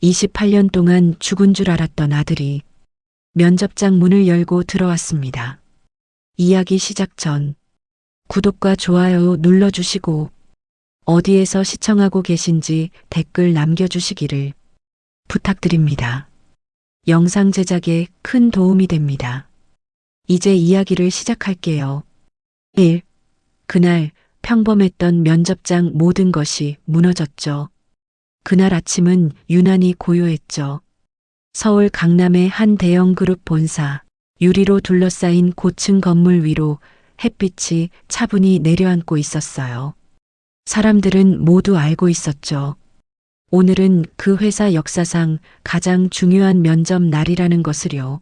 28년 동안 죽은 줄 알았던 아들이 면접장 문을 열고 들어왔습니다. 이야기 시작 전 구독과 좋아요 눌러주시고 어디에서 시청하고 계신지 댓글 남겨주시기를 부탁드립니다. 영상 제작에 큰 도움이 됩니다. 이제 이야기를 시작할게요. 1. 그날 평범했던 면접장 모든 것이 무너졌죠. 그날 아침은 유난히 고요했죠. 서울 강남의 한 대형 그룹 본사, 유리로 둘러싸인 고층 건물 위로 햇빛이 차분히 내려앉고 있었어요. 사람들은 모두 알고 있었죠. 오늘은 그 회사 역사상 가장 중요한 면접 날이라는 것을요.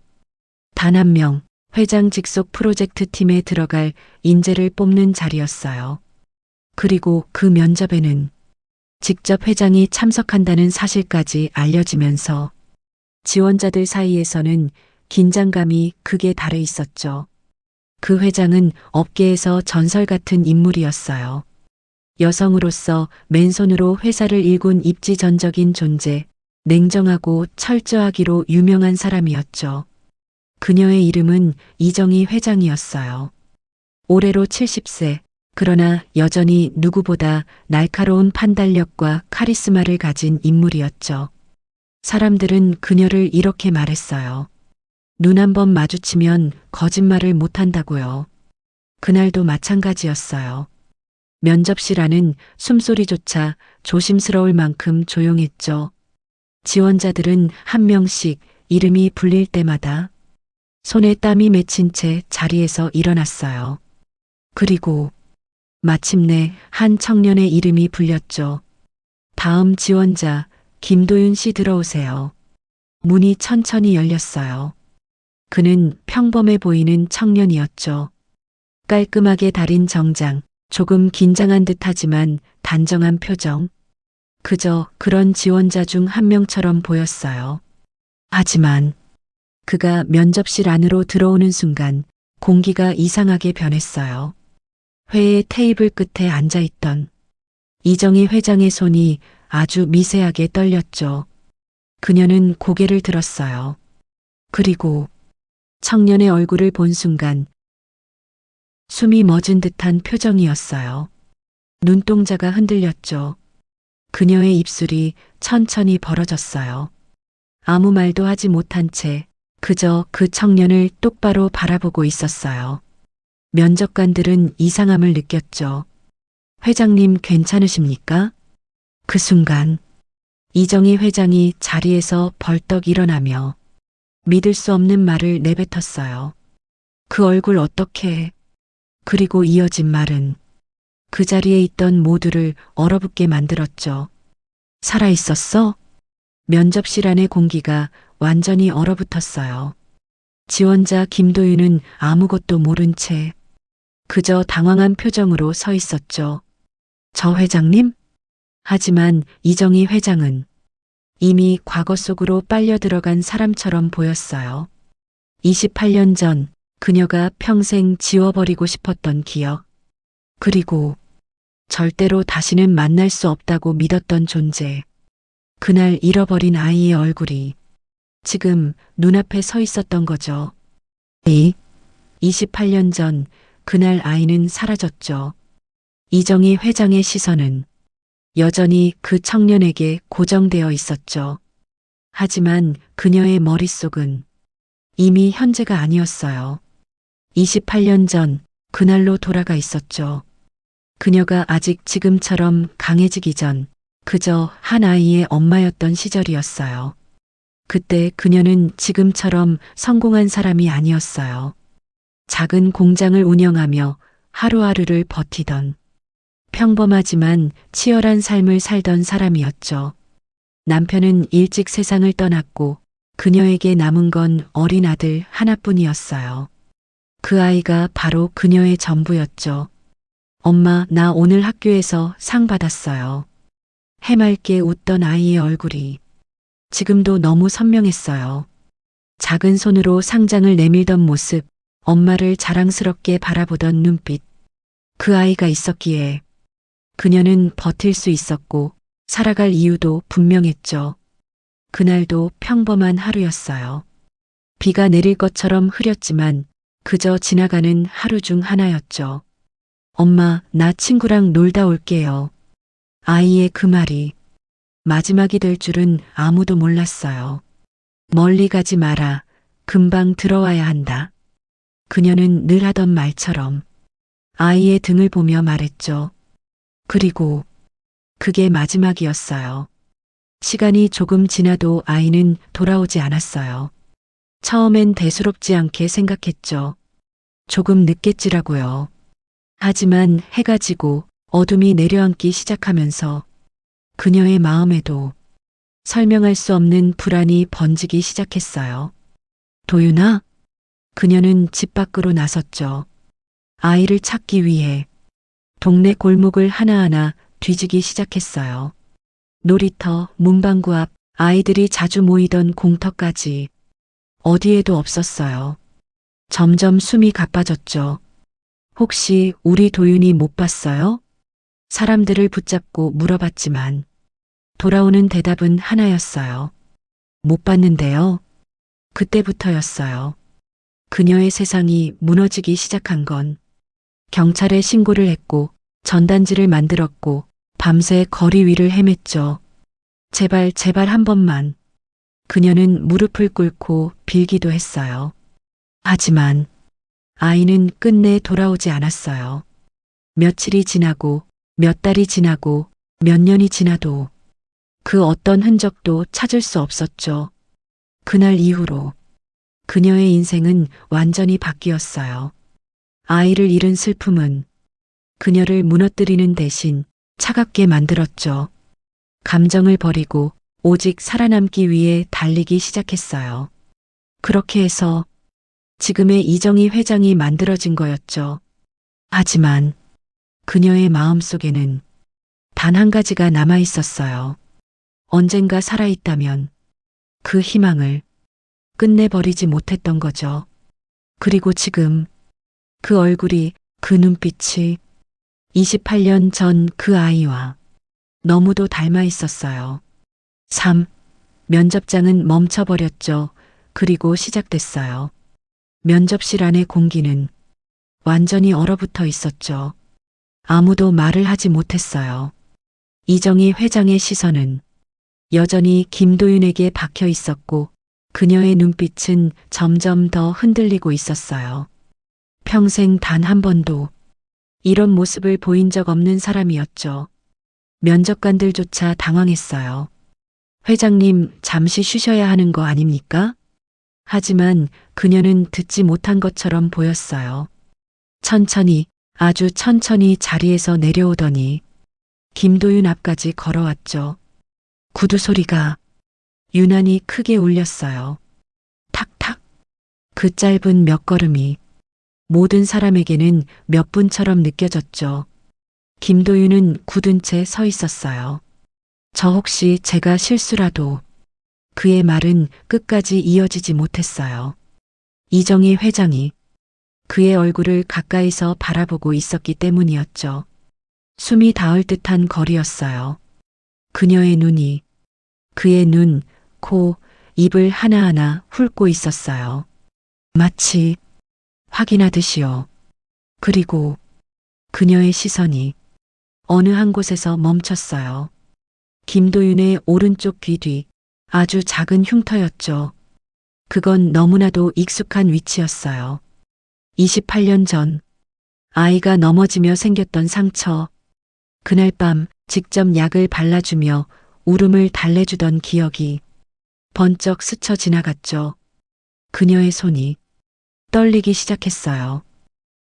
단 한 명, 회장 직속 프로젝트 팀에 들어갈 인재를 뽑는 자리였어요. 그리고 그 면접에는 직접 회장이 참석한다는 사실까지 알려지면서 지원자들 사이에서는 긴장감이 극에 달해 있었죠. 그 회장은 업계에서 전설 같은 인물이었어요. 여성으로서 맨손으로 회사를 일군 입지전적인 존재, 냉정하고 철저하기로 유명한 사람이었죠. 그녀의 이름은 이정희 회장이었어요. 올해로 70세, 그러나 여전히 누구보다 날카로운 판단력과 카리스마를 가진 인물이었죠. 사람들은 그녀를 이렇게 말했어요. 눈 한 번 마주치면 거짓말을 못한다고요. 그날도 마찬가지였어요. 면접실 안은 숨소리조차 조심스러울 만큼 조용했죠. 지원자들은 한 명씩 이름이 불릴 때마다 손에 땀이 맺힌 채 자리에서 일어났어요. 그리고 마침내 한 청년의 이름이 불렸죠. 다음 지원자 김도윤 씨 들어오세요. 문이 천천히 열렸어요. 그는 평범해 보이는 청년이었죠. 깔끔하게 다린 정장, 조금 긴장한 듯하지만 단정한 표정. 그저 그런 지원자 중 한 명처럼 보였어요. 하지만 그가 면접실 안으로 들어오는 순간 공기가 이상하게 변했어요. 회의 테이블 끝에 앉아있던 이정희 회장의 손이 아주 미세하게 떨렸죠. 그녀는 고개를 들었어요. 그리고 청년의 얼굴을 본 순간 숨이 멎은 듯한 표정이었어요. 눈동자가 흔들렸죠. 그녀의 입술이 천천히 벌어졌어요. 아무 말도 하지 못한 채 그저 그 청년을 똑바로 바라보고 있었어요. 면접관들은 이상함을 느꼈죠. 회장님 괜찮으십니까? 그 순간 이정희 회장이 자리에서 벌떡 일어나며 믿을 수 없는 말을 내뱉었어요. 그 얼굴 어떻게 해? 그리고 이어진 말은 그 자리에 있던 모두를 얼어붙게 만들었죠. 살아있었어? 면접실 안의 공기가 완전히 얼어붙었어요. 지원자 김도윤은 아무것도 모른 채 그저 당황한 표정으로 서 있었죠. 저 회장님? 하지만 이정희 회장은 이미 과거 속으로 빨려 들어간 사람처럼 보였어요. 28년 전 그녀가 평생 지워버리고 싶었던 기억, 그리고 절대로 다시는 만날 수 없다고 믿었던 존재, 그날 잃어버린 아이의 얼굴이 지금 눈앞에 서 있었던 거죠. 28년 전 그날 아이는 사라졌죠. 이정희 회장의 시선은 여전히 그 청년에게 고정되어 있었죠. 하지만 그녀의 머릿속은 이미 현재가 아니었어요. 28년 전 그날로 돌아가 있었죠. 그녀가 아직 지금처럼 강해지기 전 그저 한 아이의 엄마였던 시절이었어요. 그때 그녀는 지금처럼 성공한 사람이 아니었어요. 작은 공장을 운영하며 하루하루를 버티던 평범하지만 치열한 삶을 살던 사람이었죠. 남편은 일찍 세상을 떠났고 그녀에게 남은 건 어린 아들 하나뿐이었어요. 그 아이가 바로 그녀의 전부였죠. 엄마, 나 오늘 학교에서 상 받았어요. 해맑게 웃던 아이의 얼굴이 지금도 너무 선명했어요. 작은 손으로 상장을 내밀던 모습, 엄마를 자랑스럽게 바라보던 눈빛. 그 아이가 있었기에 그녀는 버틸 수 있었고 살아갈 이유도 분명했죠. 그날도 평범한 하루였어요. 비가 내릴 것처럼 흐렸지만 그저 지나가는 하루 중 하나였죠. 엄마, 나 친구랑 놀다 올게요. 아이의 그 말이 마지막이 될 줄은 아무도 몰랐어요. 멀리 가지 마라. 금방 들어와야 한다. 그녀는 늘 하던 말처럼 아이의 등을 보며 말했죠. 그리고 그게 마지막이었어요. 시간이 조금 지나도 아이는 돌아오지 않았어요. 처음엔 대수롭지 않게 생각했죠. 조금 늦겠지라고요. 하지만 해가 지고 어둠이 내려앉기 시작하면서 그녀의 마음에도 설명할 수 없는 불안이 번지기 시작했어요. 도윤아? 그녀는 집 밖으로 나섰죠. 아이를 찾기 위해 동네 골목을 하나하나 뒤지기 시작했어요. 놀이터, 문방구 앞, 아이들이 자주 모이던 공터까지 어디에도 없었어요. 점점 숨이 가빠졌죠. 혹시 우리 도윤이 못 봤어요? 사람들을 붙잡고 물어봤지만 돌아오는 대답은 하나였어요. 못 봤는데요. 그때부터였어요. 그녀의 세상이 무너지기 시작한 건 경찰에 신고를 했고 전단지를 만들었고 밤새 거리 위를 헤맸죠. 제발 제발 한 번만. 그녀는 무릎을 꿇고 빌기도 했어요. 하지만 아이는 끝내 돌아오지 않았어요. 며칠이 지나고 몇 달이 지나고 몇 년이 지나도 그 어떤 흔적도 찾을 수 없었죠. 그날 이후로 그녀의 인생은 완전히 바뀌었어요. 아이를 잃은 슬픔은 그녀를 무너뜨리는 대신 차갑게 만들었죠. 감정을 버리고 오직 살아남기 위해 달리기 시작했어요. 그렇게 해서 지금의 이정희 회장이 만들어진 거였죠. 하지만 그녀의 마음속에는 단 한 가지가 남아 있었어요. 언젠가 살아있다면 그 희망을 끝내버리지 못했던 거죠. 그리고 지금 그 얼굴이, 그 눈빛이 28년 전 그 아이와 너무도 닮아 있었어요. 3. 면접장은 멈춰버렸죠. 그리고 시작됐어요. 면접실 안의 공기는 완전히 얼어붙어 있었죠. 아무도 말을 하지 못했어요. 이정희 회장의 시선은 여전히 김도윤에게 박혀 있었고 그녀의 눈빛은 점점 더 흔들리고 있었어요. 평생 단 한 번도 이런 모습을 보인 적 없는 사람이었죠. 면접관들조차 당황했어요. 회장님, 잠시 쉬셔야 하는 거 아닙니까? 하지만 그녀는 듣지 못한 것처럼 보였어요. 천천히, 아주 천천히 자리에서 내려오더니 김도윤 앞까지 걸어왔죠. 구두 소리가 유난히 크게 울렸어요. 탁탁. 그 짧은 몇 걸음이 모든 사람에게는 몇 분처럼 느껴졌죠. 김도윤은 굳은 채 서 있었어요. 저 혹시 제가 실수라도. 그의 말은 끝까지 이어지지 못했어요. 이정희 회장이 그의 얼굴을 가까이서 바라보고 있었기 때문이었죠. 숨이 닿을 듯한 거리였어요. 그녀의 눈이 그의 눈, 코, 입을 하나하나 훑고 있었어요. 마치 확인하듯이요. 그리고 그녀의 시선이 어느 한 곳에서 멈췄어요. 김도윤의 오른쪽 귀 뒤, 아주 작은 흉터였죠. 그건 너무나도 익숙한 위치였어요. 28년 전 아이가 넘어지며 생겼던 상처. 그날 밤 직접 약을 발라주며 울음을 달래주던 기억이 번쩍 스쳐 지나갔죠. 그녀의 손이 떨리기 시작했어요.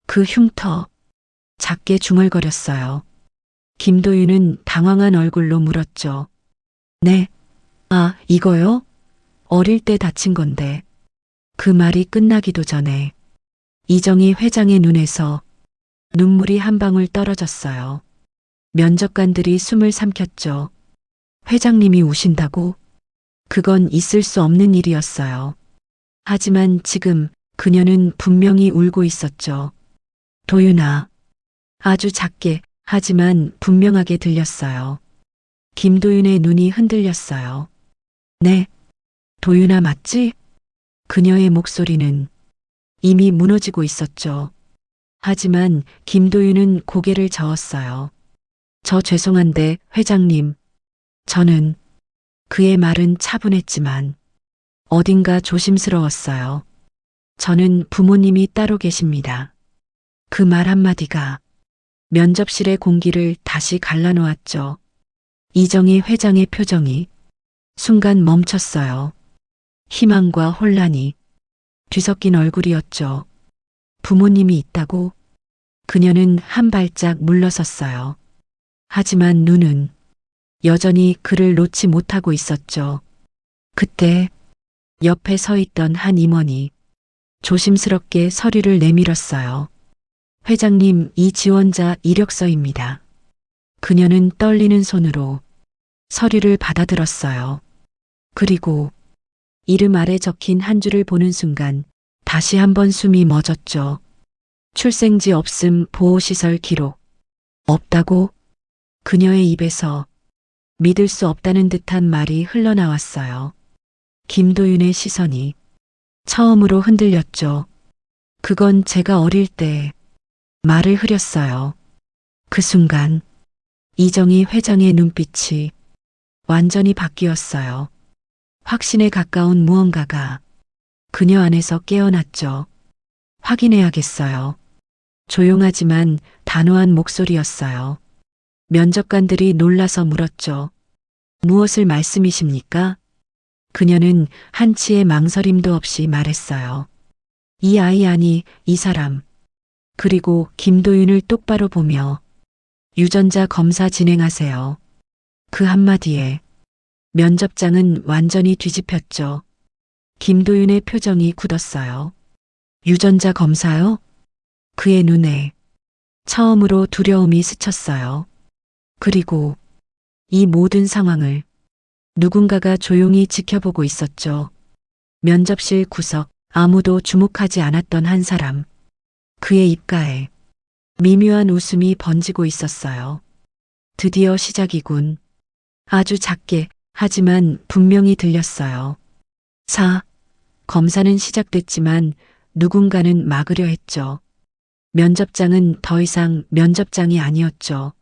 그 흉터, 작게 중얼거렸어요. 김도윤은 당황한 얼굴로 물었죠. 네. 아, 이거요? 어릴 때 다친 건데. 그 말이 끝나기도 전에 이정희 회장의 눈에서 눈물이 한 방울 떨어졌어요. 면접관들이 숨을 삼켰죠. 회장님이 우신다고? 그건 있을 수 없는 일이었어요. 하지만 지금 그녀는 분명히 울고 있었죠. 도윤아. 아주 작게 하지만 분명하게 들렸어요. 김도윤의 눈이 흔들렸어요. 네, 도윤아 맞지? 그녀의 목소리는 이미 무너지고 있었죠. 하지만 김도윤은 고개를 저었어요. 저 죄송한데 회장님, 저는 그의 말은 차분했지만 어딘가 조심스러웠어요. 저는 부모님이 따로 계십니다. 그 말 한마디가 면접실의 공기를 다시 갈라놓았죠. 이정희 회장의 표정이 순간 멈췄어요. 희망과 혼란이 뒤섞인 얼굴이었죠. 부모님이 있다고? 그녀는 한 발짝 물러섰어요. 하지만 눈은 여전히 그를 놓지 못하고 있었죠. 그때 옆에 서 있던 한 임원이 조심스럽게 서류를 내밀었어요. 회장님, 이 지원자 이력서입니다. 그녀는 떨리는 손으로 서류를 받아들었어요. 그리고 이름 아래 적힌 한 줄을 보는 순간 다시 한번 숨이 멎었죠. 출생지 없음 보호시설 기록. 없다고? 그녀의 입에서 믿을 수 없다는 듯한 말이 흘러나왔어요. 김도윤의 시선이 처음으로 흔들렸죠. 그건 제가 어릴 때 말을 흐렸어요. 그 순간 이정희 회장의 눈빛이 완전히 바뀌었어요. 확신에 가까운 무언가가 그녀 안에서 깨어났죠. 확인해야겠어요. 조용하지만 단호한 목소리였어요. 면접관들이 놀라서 물었죠. 무엇을 말씀이십니까? 그녀는 한치의 망설임도 없이 말했어요. 이 아이 아니, 이 사람. 그리고 김도윤을 똑바로 보며 유전자 검사 진행하세요. 그 한마디에 면접장은 완전히 뒤집혔죠. 김도윤의 표정이 굳었어요. 유전자 검사요? 그의 눈에 처음으로 두려움이 스쳤어요. 그리고 이 모든 상황을 누군가가 조용히 지켜보고 있었죠. 면접실 구석, 아무도 주목하지 않았던 한 사람. 그의 입가에 미묘한 웃음이 번지고 있었어요. 드디어 시작이군. 아주 작게, 하지만 분명히 들렸어요. 검사는 시작됐지만 누군가는 막으려 했죠. 면접장은 더 이상 면접장이 아니었죠.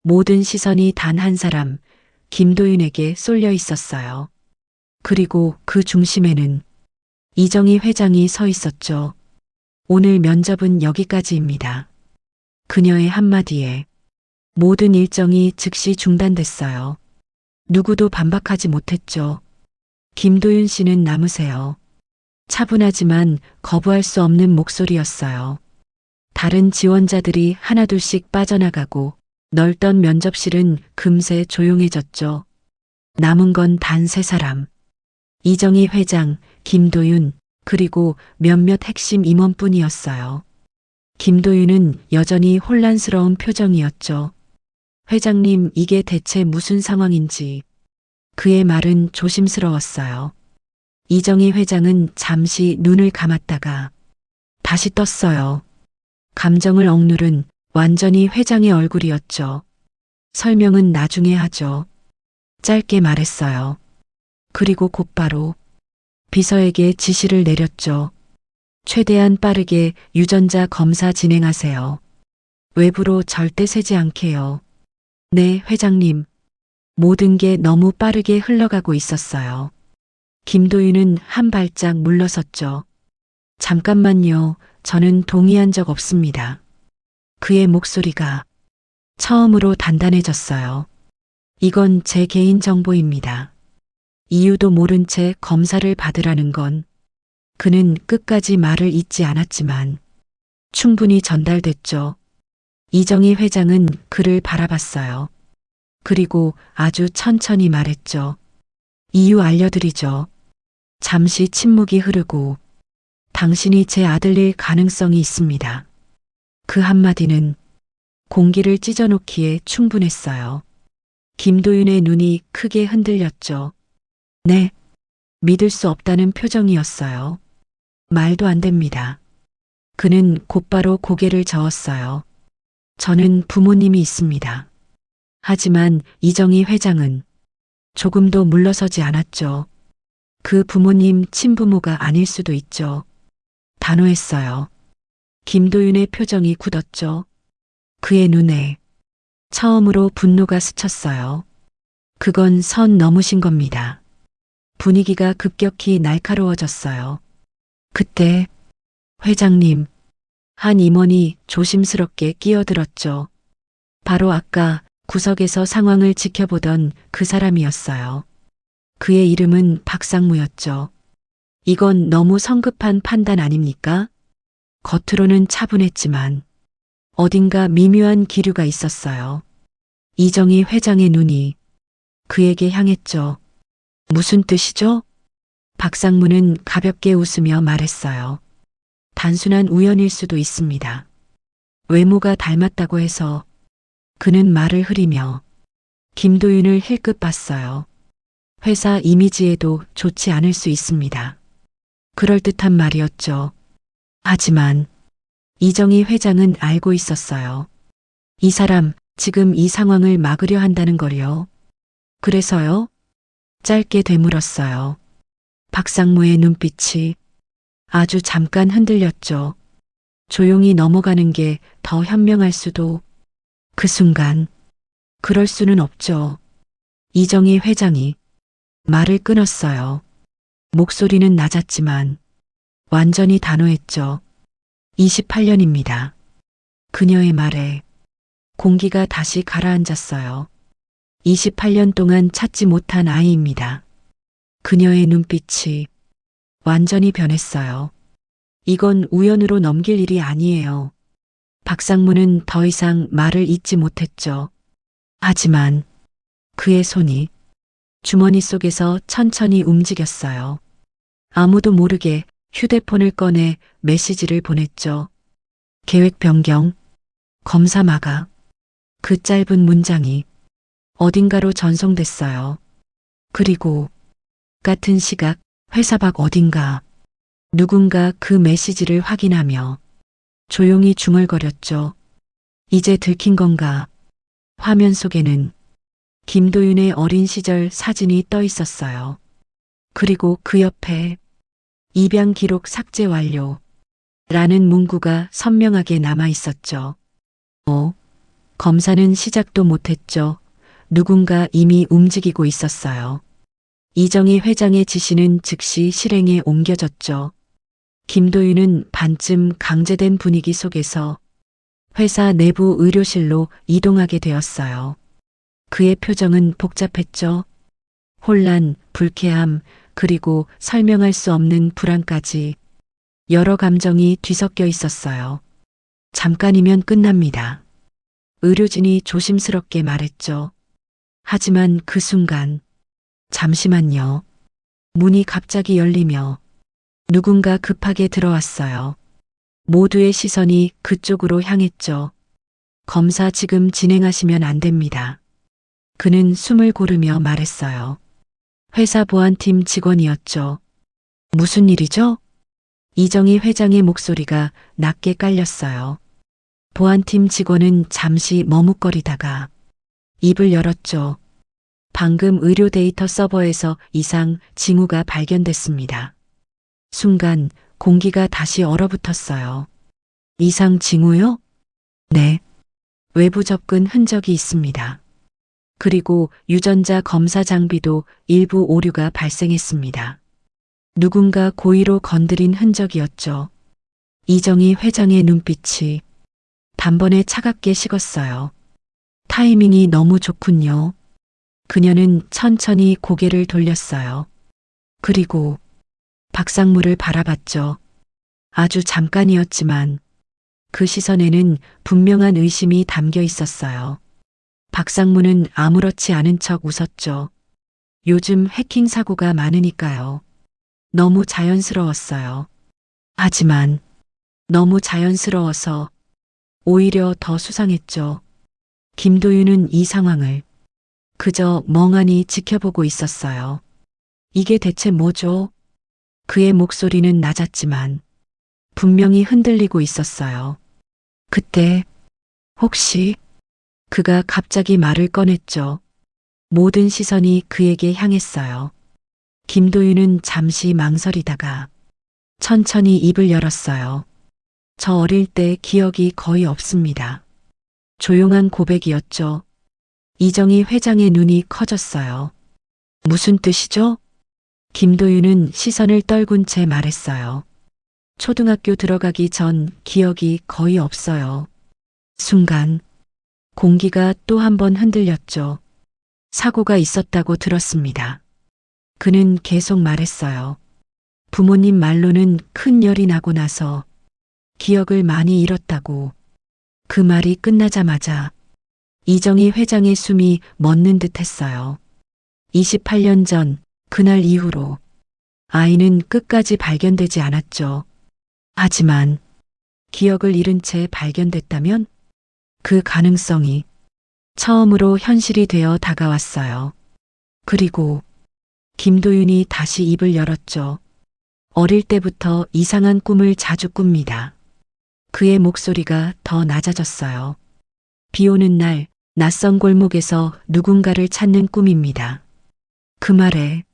모든 시선이 단 한 사람, 김도윤에게 쏠려 있었어요. 그리고 그 중심에는 이정희 회장이 서 있었죠. 오늘 면접은 여기까지입니다. 그녀의 한마디에 모든 일정이 즉시 중단됐어요. 누구도 반박하지 못했죠. 김도윤 씨는 남으세요. 차분하지만 거부할 수 없는 목소리였어요. 다른 지원자들이 하나둘씩 빠져나가고 넓던 면접실은 금세 조용해졌죠. 남은 건 단 세 사람. 이정희 회장, 김도윤, 그리고 몇몇 핵심 임원뿐이었어요. 김도윤은 여전히 혼란스러운 표정이었죠. 회장님, 이게 대체 무슨 상황인지. 그의 말은 조심스러웠어요. 이정희 회장은 잠시 눈을 감았다가 다시 떴어요. 감정을 억누른 완전히 회장의 얼굴이었죠. 설명은 나중에 하죠. 짧게 말했어요. 그리고 곧바로 비서에게 지시를 내렸죠. 최대한 빠르게 유전자 검사 진행하세요. 외부로 절대 새지 않게요. 네, 회장님. 모든 게 너무 빠르게 흘러가고 있었어요. 김도윤은 한 발짝 물러섰죠. 잠깐만요. 저는 동의한 적 없습니다. 그의 목소리가 처음으로 단단해졌어요. 이건 제 개인 정보입니다. 이유도 모른 채 검사를 받으라는 건 그는 끝까지 말을 잇지 않았지만 충분히 전달됐죠. 이정희 회장은 그를 바라봤어요. 그리고 아주 천천히 말했죠. 이유 알려드리죠. 잠시 침묵이 흐르고 당신이 제 아들일 가능성이 있습니다. 그 한마디는 공기를 찢어놓기에 충분했어요. 김도윤의 눈이 크게 흔들렸죠. 네, 믿을 수 없다는 표정이었어요. 말도 안 됩니다. 그는 곧바로 고개를 저었어요. 저는 부모님이 있습니다. 하지만 이정희 회장은 조금도 물러서지 않았죠. 그 부모님 친부모가 아닐 수도 있죠. 단호했어요. 김도윤의 표정이 굳었죠. 그의 눈에 처음으로 분노가 스쳤어요. 그건 선 넘으신 겁니다. 분위기가 급격히 날카로워졌어요. 그때 회장님, 한 임원이 조심스럽게 끼어들었죠. 바로 아까 구석에서 상황을 지켜보던 그 사람이었어요. 그의 이름은 박상무였죠. 이건 너무 성급한 판단 아닙니까? 겉으로는 차분했지만 어딘가 미묘한 기류가 있었어요. 이정희 회장의 눈이 그에게 향했죠. 무슨 뜻이죠? 박상무는 가볍게 웃으며 말했어요. 단순한 우연일 수도 있습니다. 외모가 닮았다고 해서. 그는 말을 흐리며 김도윤을 힐끗 봤어요. 회사 이미지에도 좋지 않을 수 있습니다. 그럴듯한 말이었죠. 하지만 이정희 회장은 알고 있었어요. 이 사람 지금 이 상황을 막으려 한다는 거요. 그래서요? 짧게 되물었어요. 박상무의 눈빛이 아주 잠깐 흔들렸죠. 조용히 넘어가는 게 더 현명할 수도. 그 순간 그럴 수는 없죠. 이정희 회장이 말을 끊었어요. 목소리는 낮았지만 완전히 단호했죠. 28년입니다. 그녀의 말에 공기가 다시 가라앉았어요. 28년 동안 찾지 못한 아이입니다. 그녀의 눈빛이 완전히 변했어요. 이건 우연으로 넘길 일이 아니에요. 박상무는 더 이상 말을 잇지 못했죠. 하지만 그의 손이 주머니 속에서 천천히 움직였어요. 아무도 모르게 휴대폰을 꺼내 메시지를 보냈죠. 계획 변경, 검사 마각. 그 짧은 문장이 어딘가로 전송됐어요. 그리고 같은 시각 회사 밖 어딘가 누군가 그 메시지를 확인하며 조용히 중얼거렸죠. 이제 들킨 건가? 화면 속에는 김도윤의 어린 시절 사진이 떠 있었어요. 그리고 그 옆에 입양 기록 삭제 완료 라는 문구가 선명하게 남아 있었죠. 검사는 시작도 못했죠. 누군가 이미 움직이고 있었어요. 이정희 회장의 지시는 즉시 실행에 옮겨졌죠. 김도윤은 반쯤 강제된 분위기 속에서 회사 내부 의료실로 이동하게 되었어요. 그의 표정은 복잡했죠. 혼란, 불쾌함, 그리고 설명할 수 없는 불안까지 여러 감정이 뒤섞여 있었어요. 잠깐이면 끝납니다. 의료진이 조심스럽게 말했죠. 하지만 그 순간, 잠시만요. 문이 갑자기 열리며 누군가 급하게 들어왔어요. 모두의 시선이 그쪽으로 향했죠. 검사 지금 진행하시면 안 됩니다. 그는 숨을 고르며 말했어요. 회사 보안팀 직원이었죠. 무슨 일이죠? 이정희 회장의 목소리가 낮게 깔렸어요. 보안팀 직원은 잠시 머뭇거리다가 입을 열었죠. 방금 의료 데이터 서버에서 이상 징후가 발견됐습니다. 순간 공기가 다시 얼어붙었어요. 이상 징후요? 네. 외부 접근 흔적이 있습니다. 그리고 유전자 검사 장비도 일부 오류가 발생했습니다. 누군가 고의로 건드린 흔적이었죠. 이정희 회장의 눈빛이 단번에 차갑게 식었어요. 타이밍이 너무 좋군요. 그녀는 천천히 고개를 돌렸어요. 그리고 박상무를 바라봤죠. 아주 잠깐이었지만 그 시선에는 분명한 의심이 담겨 있었어요. 박상무는 아무렇지 않은 척 웃었죠. 요즘 해킹 사고가 많으니까요. 너무 자연스러웠어요. 하지만 너무 자연스러워서 오히려 더 수상했죠. 김도윤은 이 상황을 그저 멍하니 지켜보고 있었어요. 이게 대체 뭐죠? 그의 목소리는 낮았지만 분명히 흔들리고 있었어요. 그때 혹시 그가 갑자기 말을 꺼냈죠. 모든 시선이 그에게 향했어요. 김도윤은 잠시 망설이다가 천천히 입을 열었어요. 저 어릴 때 기억이 거의 없습니다. 조용한 고백이었죠. 이정희 회장의 눈이 커졌어요. 무슨 뜻이죠? 김도윤은 시선을 떨군 채 말했어요. 초등학교 들어가기 전 기억이 거의 없어요. 순간 공기가 또 한 번 흔들렸죠. 사고가 있었다고 들었습니다. 그는 계속 말했어요. 부모님 말로는 큰 열이 나고 나서 기억을 많이 잃었다고. 그 말이 끝나자마자 이정희 회장의 숨이 멎는 듯 했어요. 28년 전 그날 이후로 아이는 끝까지 발견되지 않았죠. 하지만 기억을 잃은 채 발견됐다면 그 가능성이 처음으로 현실이 되어 다가왔어요. 그리고 김도윤이 다시 입을 열었죠. 어릴 때부터 이상한 꿈을 자주 꿉니다. 그의 목소리가 더 낮아졌어요. 비 오는 날 낯선 골목에서 누군가를 찾는 꿈입니다. 그 말에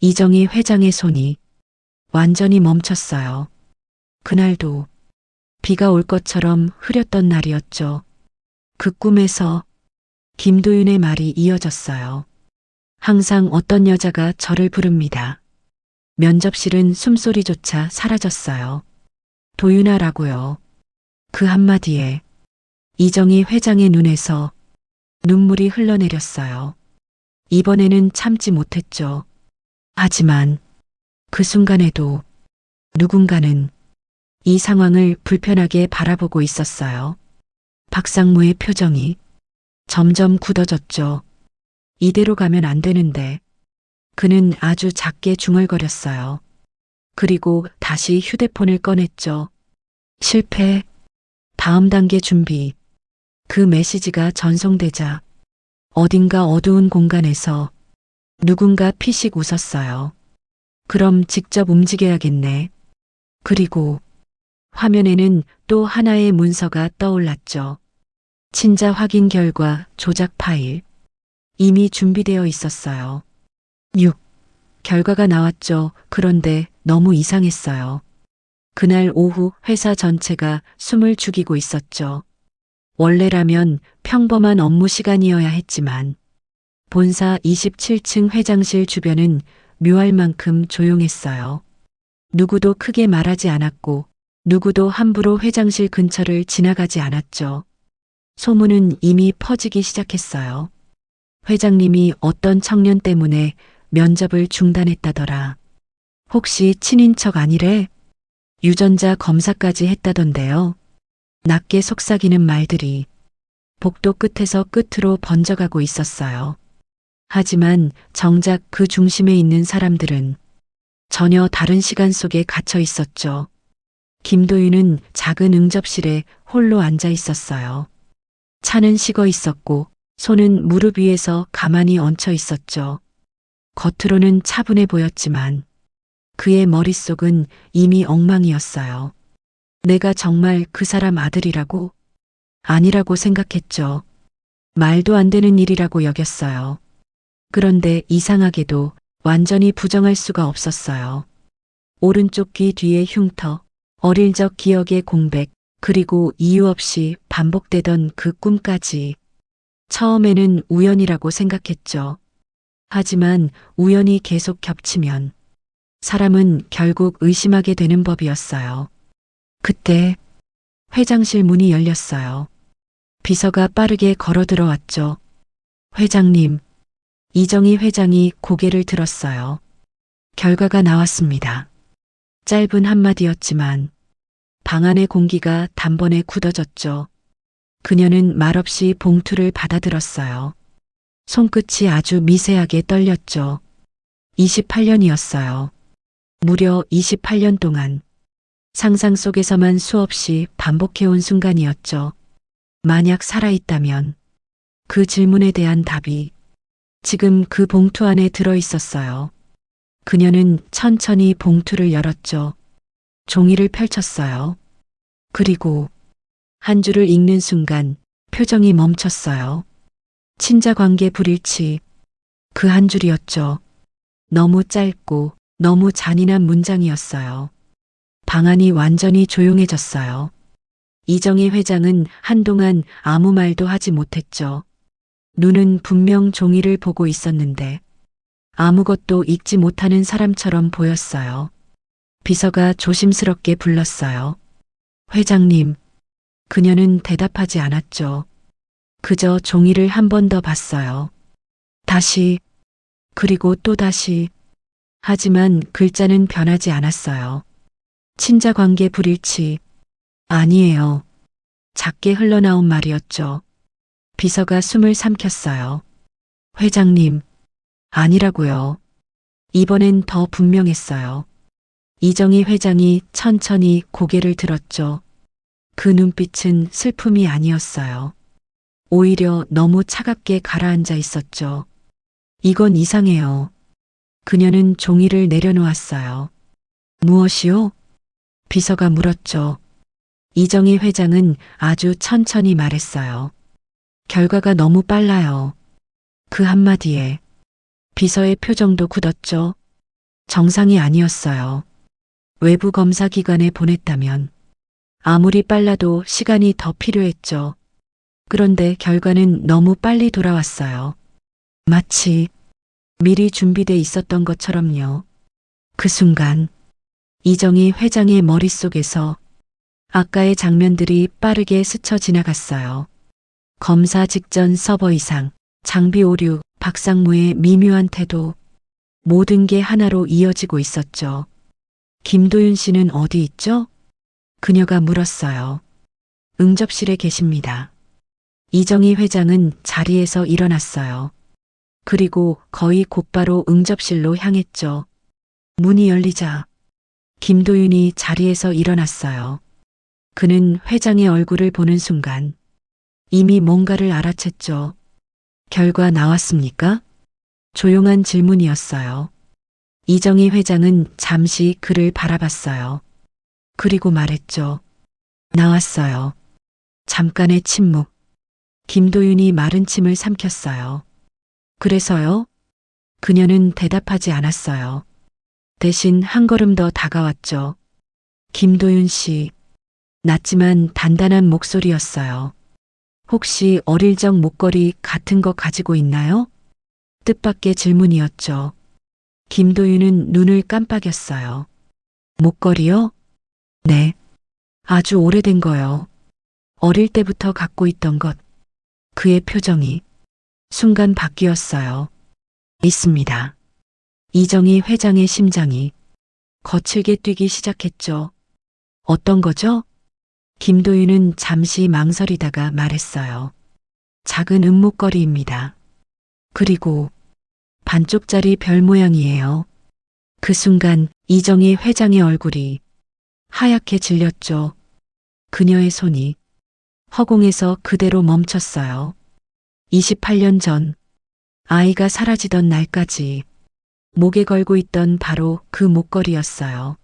이정희 회장의 손이 완전히 멈췄어요. 그날도 비가 올 것처럼 흐렸던 날이었죠. 그 꿈에서 김도윤의 말이 이어졌어요. 항상 어떤 여자가 저를 부릅니다. 면접실은 숨소리조차 사라졌어요. 도윤아라고요. 그 한마디에 이정희 회장의 눈에서 눈물이 흘러내렸어요. 이번에는 참지 못했죠. 하지만 그 순간에도 누군가는 이 상황을 불편하게 바라보고 있었어요. 박상무의 표정이 점점 굳어졌죠. 이대로 가면 안 되는데. 그는 아주 작게 중얼거렸어요. 그리고 다시 휴대폰을 꺼냈죠. 실패. 다음 단계 준비. 그 메시지가 전송되자 어딘가 어두운 공간에서 누군가 피식 웃었어요. 그럼 직접 움직여야겠네. 그리고 화면에는 또 하나의 문서가 떠올랐죠. 친자 확인 결과 조작 파일. 이미 준비되어 있었어요. 6. 결과가 나왔죠. 그런데 너무 이상했어요. 그날 오후 회사 전체가 숨을 죽이고 있었죠. 원래라면 평범한 업무 시간이어야 했지만 본사 27층 회장실 주변은 묘할 만큼 조용했어요. 누구도 크게 말하지 않았고 누구도 함부로 회장실 근처를 지나가지 않았죠. 소문은 이미 퍼지기 시작했어요. 회장님이 어떤 청년 때문에 면접을 중단했다더라. 혹시 친인척 아니래? 유전자 검사까지 했다던데요. 낮게 속삭이는 말들이 복도 끝에서 끝으로 번져가고 있었어요. 하지만 정작 그 중심에 있는 사람들은 전혀 다른 시간 속에 갇혀 있었죠. 김도윤은 작은 응접실에 홀로 앉아 있었어요. 차는 식어 있었고 손은 무릎 위에서 가만히 얹혀 있었죠. 겉으로는 차분해 보였지만 그의 머릿속은 이미 엉망이었어요. 내가 정말 그 사람 아들이라고? 아니라고 생각했죠. 말도 안 되는 일이라고 여겼어요. 그런데 이상하게도 완전히 부정할 수가 없었어요. 오른쪽 귀 뒤에 흉터, 어릴 적 기억의 공백, 그리고 이유 없이 반복되던 그 꿈까지. 처음에는 우연이라고 생각했죠. 하지만 우연이 계속 겹치면 사람은 결국 의심하게 되는 법이었어요. 그때 회장실 문이 열렸어요. 비서가 빠르게 걸어 들어왔죠. 회장님, 이정희 회장이 고개를 들었어요. 결과가 나왔습니다. 짧은 한마디였지만 방 안의 공기가 단번에 굳어졌죠. 그녀는 말없이 봉투를 받아들었어요. 손끝이 아주 미세하게 떨렸죠. 28년이었어요. 무려 28년 동안 상상 속에서만 수없이 반복해온 순간이었죠. 만약 살아있다면 그 질문에 대한 답이 지금 그 봉투 안에 들어 있었어요. 그녀는 천천히 봉투를 열었죠. 종이를 펼쳤어요. 그리고 한 줄을 읽는 순간 표정이 멈췄어요. 친자 관계 불일치, 그 한 줄이었죠. 너무 짧고 너무 잔인한 문장이었어요. 방 안이 완전히 조용해졌어요. 이정희 회장은 한동안 아무 말도 하지 못했죠. 눈은 분명 종이를 보고 있었는데 아무것도 읽지 못하는 사람처럼 보였어요. 비서가 조심스럽게 불렀어요. 회장님. 그녀는 대답하지 않았죠. 그저 종이를 한 번 더 봤어요. 다시, 그리고 또 다시. 하지만 글자는 변하지 않았어요. 친자 관계 불일치. 아니에요. 작게 흘러나온 말이었죠. 비서가 숨을 삼켰어요. 회장님. 아니라고요. 이번엔 더 분명했어요. 이정희 회장이 천천히 고개를 들었죠. 그 눈빛은 슬픔이 아니었어요. 오히려 너무 차갑게 가라앉아 있었죠. 이건 이상해요. 그녀는 종이를 내려놓았어요. 무엇이요? 비서가 물었죠. 이정희 회장은 아주 천천히 말했어요. 결과가 너무 빨라요. 그 한마디에 비서의 표정도 굳었죠. 정상이 아니었어요. 외부 검사 기관에 보냈다면 아무리 빨라도 시간이 더 필요했죠. 그런데 결과는 너무 빨리 돌아왔어요. 마치 미리 준비돼 있었던 것처럼요. 그 순간 이정희 회장의 머릿속에서 아까의 장면들이 빠르게 스쳐 지나갔어요. 검사 직전 서버 이상, 장비 오류, 박상무의 미묘한 태도, 모든 게 하나로 이어지고 있었죠. 김도윤 씨는 어디 있죠? 그녀가 물었어요. 응접실에 계십니다. 이정희 회장은 자리에서 일어났어요. 그리고 거의 곧바로 응접실로 향했죠. 문이 열리자 김도윤이 자리에서 일어났어요. 그는 회장의 얼굴을 보는 순간 이미 뭔가를 알아챘죠. 결과 나왔습니까? 조용한 질문이었어요. 이정희 회장은 잠시 그를 바라봤어요. 그리고 말했죠. 나왔어요. 잠깐의 침묵. 김도윤이 마른 침을 삼켰어요. 그래서요? 그녀는 대답하지 않았어요. 대신 한 걸음 더 다가왔죠. 김도윤 씨. 낮지만 단단한 목소리였어요. 혹시 어릴 적 목걸이 같은 거 가지고 있나요? 뜻밖의 질문이었죠. 김도윤은 눈을 깜빡였어요. 목걸이요? 네. 아주 오래된 거요. 어릴 때부터 갖고 있던 것. 그의 표정이 순간 바뀌었어요. 있습니다. 이정희 회장의 심장이 거칠게 뛰기 시작했죠. 어떤 거죠? 김도윤은 잠시 망설이다가 말했어요. 작은 은목걸이입니다. 그리고 반쪽짜리 별 모양이에요. 그 순간 이정희 회장의 얼굴이 하얗게 질렸죠. 그녀의 손이 허공에서 그대로 멈췄어요. 28년 전 아이가 사라지던 날까지 목에 걸고 있던 바로 그 목걸이였어요.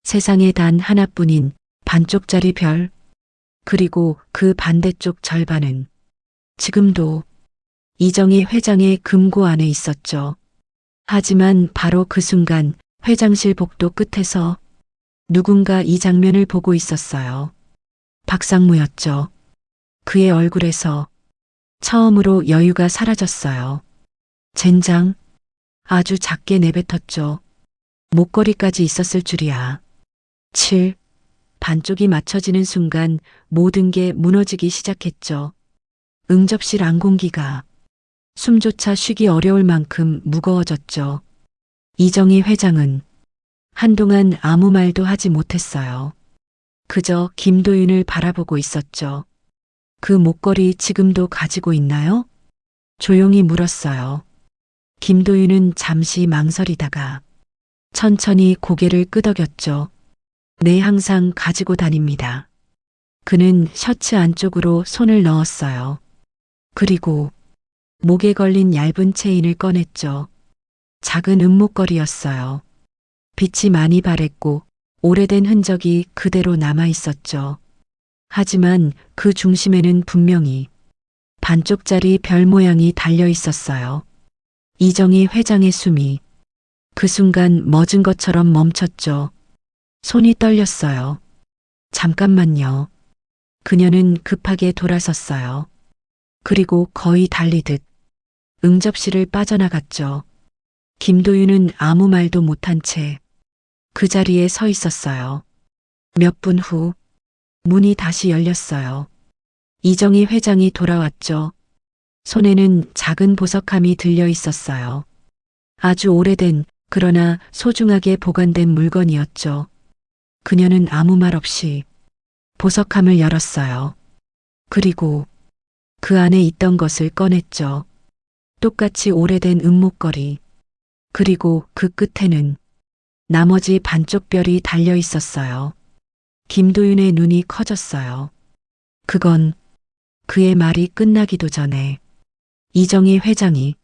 세상에 단 하나뿐인 반쪽짜리 별, 그리고 그 반대쪽 절반은 지금도 이정희 회장의 금고 안에 있었죠. 하지만 바로 그 순간 회장실 복도 끝에서 누군가 이 장면을 보고 있었어요. 박상무였죠. 그의 얼굴에서 처음으로 여유가 사라졌어요. 젠장, 아주 작게 내뱉었죠. 목걸이까지 있었을 줄이야. 7. 반쪽이 맞춰지는 순간 모든 게 무너지기 시작했죠. 응접실 안공기가 숨조차 쉬기 어려울 만큼 무거워졌죠. 이정희 회장은 한동안 아무 말도 하지 못했어요. 그저 김도윤을 바라보고 있었죠. 그 목걸이 지금도 가지고 있나요? 조용히 물었어요. 김도윤은 잠시 망설이다가 천천히 고개를 끄덕였죠. 네, 항상 가지고 다닙니다. 그는 셔츠 안쪽으로 손을 넣었어요. 그리고 목에 걸린 얇은 체인을 꺼냈죠. 작은 은목걸이였어요. 빛이 많이 바랬고 오래된 흔적이 그대로 남아 있었죠. 하지만 그 중심에는 분명히 반쪽짜리 별 모양이 달려 있었어요. 이정희 회장의 숨이 그 순간 멎은 것처럼 멈췄죠. 손이 떨렸어요. 잠깐만요. 그녀는 급하게 돌아섰어요. 그리고 거의 달리듯 응접실을 빠져나갔죠. 김도윤은 아무 말도 못한 채 그 자리에 서 있었어요. 몇 분 후 문이 다시 열렸어요. 이정희 회장이 돌아왔죠. 손에는 작은 보석함이 들려 있었어요. 아주 오래된 그러나 소중하게 보관된 물건이었죠. 그녀는 아무 말 없이 보석함을 열었어요. 그리고 그 안에 있던 것을 꺼냈죠. 똑같이 오래된 은목걸이. 그리고 그 끝에는 나머지 반쪽 별이 달려 있었어요. 김도윤의 눈이 커졌어요. 그건 그의 말이 끝나기도 전에 이정희 회장이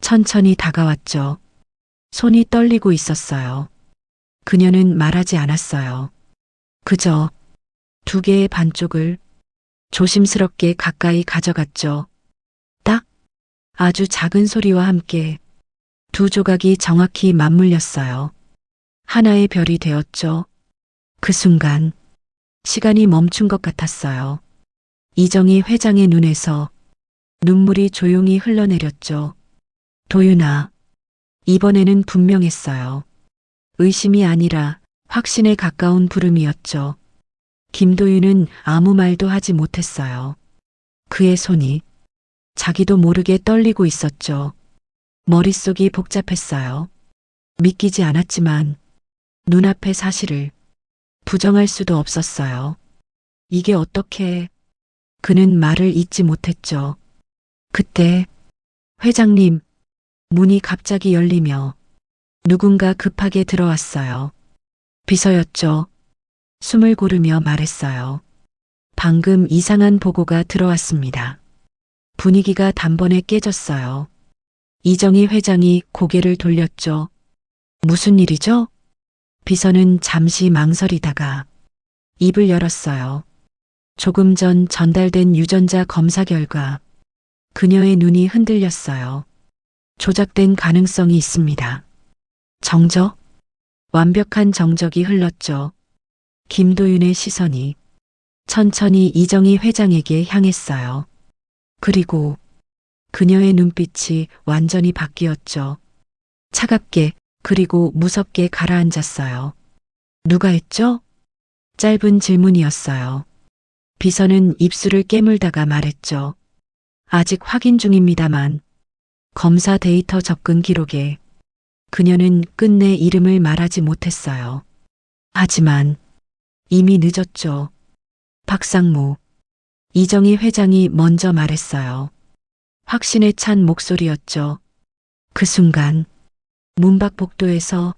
천천히 다가왔죠. 손이 떨리고 있었어요. 그녀는 말하지 않았어요. 그저 두 개의 반쪽을 조심스럽게 가까이 가져갔죠. 딱 아주 작은 소리와 함께 두 조각이 정확히 맞물렸어요. 하나의 별이 되었죠. 그 순간 시간이 멈춘 것 같았어요. 이정희 회장의 눈에서 눈물이 조용히 흘러내렸죠. 도윤아, 이번에는 분명했어요. 의심이 아니라 확신에 가까운 부름이었죠. 김도윤은 아무 말도 하지 못했어요. 그의 손이 자기도 모르게 떨리고 있었죠. 머릿속이 복잡했어요. 믿기지 않았지만 눈앞의 사실을 부정할 수도 없었어요. 이게 어떻게... 그는 말을 잇지 못했죠. 그때 회장님, 문이 갑자기 열리며 누군가 급하게 들어왔어요. 비서였죠. 숨을 고르며 말했어요. 방금 이상한 보고가 들어왔습니다. 분위기가 단번에 깨졌어요. 이정희 회장이 고개를 돌렸죠. 무슨 일이죠? 비서는 잠시 망설이다가 입을 열었어요. 조금 전 전달된 유전자 검사 결과 그녀의 눈이 흔들렸어요. 조작된 가능성이 있습니다. 정적? 완벽한 정적이 흘렀죠. 김도윤의 시선이 천천히 이정희 회장에게 향했어요. 그리고 그녀의 눈빛이 완전히 바뀌었죠. 차갑게 그리고 무섭게 가라앉았어요. 누가 했죠? 짧은 질문이었어요. 비서는 입술을 깨물다가 말했죠. 아직 확인 중입니다만 검사 데이터 접근 기록에 그녀는 끝내 이름을 말하지 못했어요. 하지만 이미 늦었죠. 박상무. 이정희 회장이 먼저 말했어요. 확신에 찬 목소리였죠. 그 순간 문밖 복도에서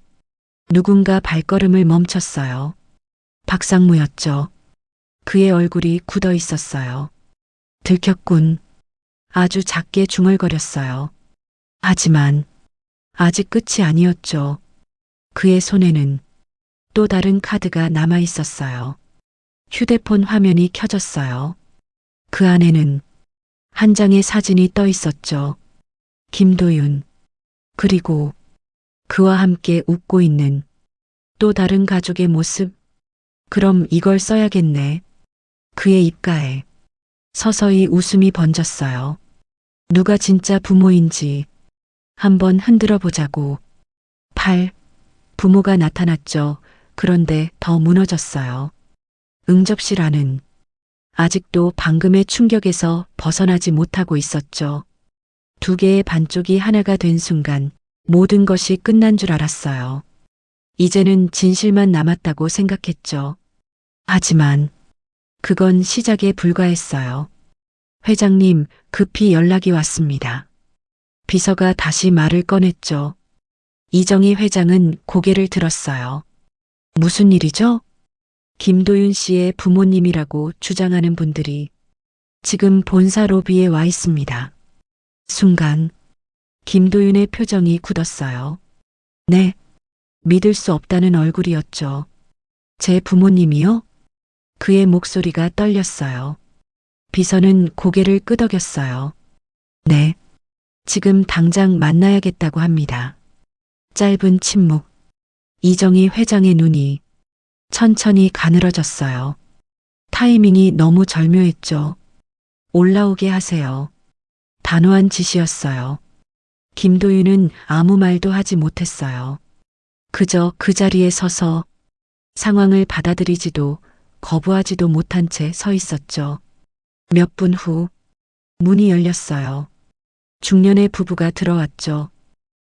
누군가 발걸음을 멈췄어요. 박상무였죠. 그의 얼굴이 굳어 있었어요. 들켰군. 아주 작게 중얼거렸어요. 하지만 아직 끝이 아니었죠. 그의 손에는 또 다른 카드가 남아 있었어요. 휴대폰 화면이 켜졌어요. 그 안에는 한 장의 사진이 떠 있었죠. 김도윤. 그리고 그와 함께 웃고 있는 또 다른 가족의 모습. 그럼 이걸 써야겠네. 그의 입가에 서서히 웃음이 번졌어요. 누가 진짜 부모인지 한번 흔들어 보자고. 8. 부모가 나타났죠. 그런데 더 무너졌어요. 응접실 안은 아직도 방금의 충격에서 벗어나지 못하고 있었죠. 두 개의 반쪽이 하나가 된 순간 모든 것이 끝난 줄 알았어요. 이제는 진실만 남았다고 생각했죠. 하지만 그건 시작에 불과했어요. 회장님, 급히 연락이 왔습니다. 비서가 다시 말을 꺼냈죠. 이정희 회장은 고개를 들었어요. 무슨 일이죠? 김도윤 씨의 부모님이라고 주장하는 분들이 지금 본사 로비에 와 있습니다. 순간 김도윤의 표정이 굳었어요. 네, 믿을 수 없다는 얼굴이었죠. 제 부모님이요? 그의 목소리가 떨렸어요. 비서는 고개를 끄덕였어요. 네, 지금 당장 만나야겠다고 합니다. 짧은 침묵. 이정희 회장의 눈이 천천히 가늘어졌어요. 타이밍이 너무 절묘했죠. 올라오게 하세요. 단호한 지시였어요. 김도윤은 아무 말도 하지 못했어요. 그저 그 자리에 서서 상황을 받아들이지도 거부하지도 못한 채 서 있었죠. 몇 분 후 문이 열렸어요. 중년의 부부가 들어왔죠.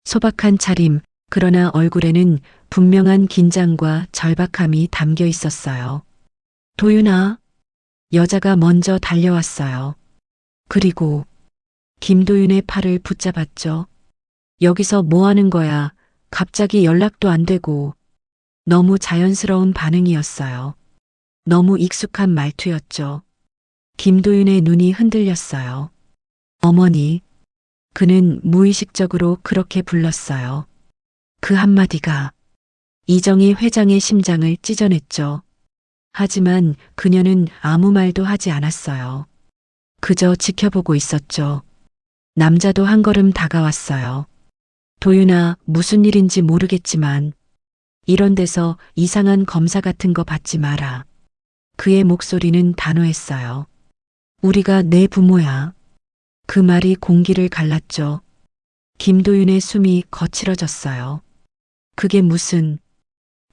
소박한 차림, 그러나 얼굴에는 분명한 긴장과 절박함이 담겨 있었어요. 도윤아, 여자가 먼저 달려왔어요. 그리고 김도윤의 팔을 붙잡았죠. 여기서 뭐 하는 거야? 갑자기 연락도 안 되고. 너무 자연스러운 반응이었어요. 너무 익숙한 말투였죠. 김도윤의 눈이 흔들렸어요. 어머니. 그는 무의식적으로 그렇게 불렀어요. 그 한마디가 이정희 회장의 심장을 찢어냈죠. 하지만 그녀는 아무 말도 하지 않았어요. 그저 지켜보고 있었죠. 남자도 한 걸음 다가왔어요. 도윤아, 무슨 일인지 모르겠지만 이런 데서 이상한 검사 같은 거 받지 마라. 그의 목소리는 단호했어요. 우리가 내 부모야. 그 말이 공기를 갈랐죠. 김도윤의 숨이 거칠어졌어요. 그게 무슨...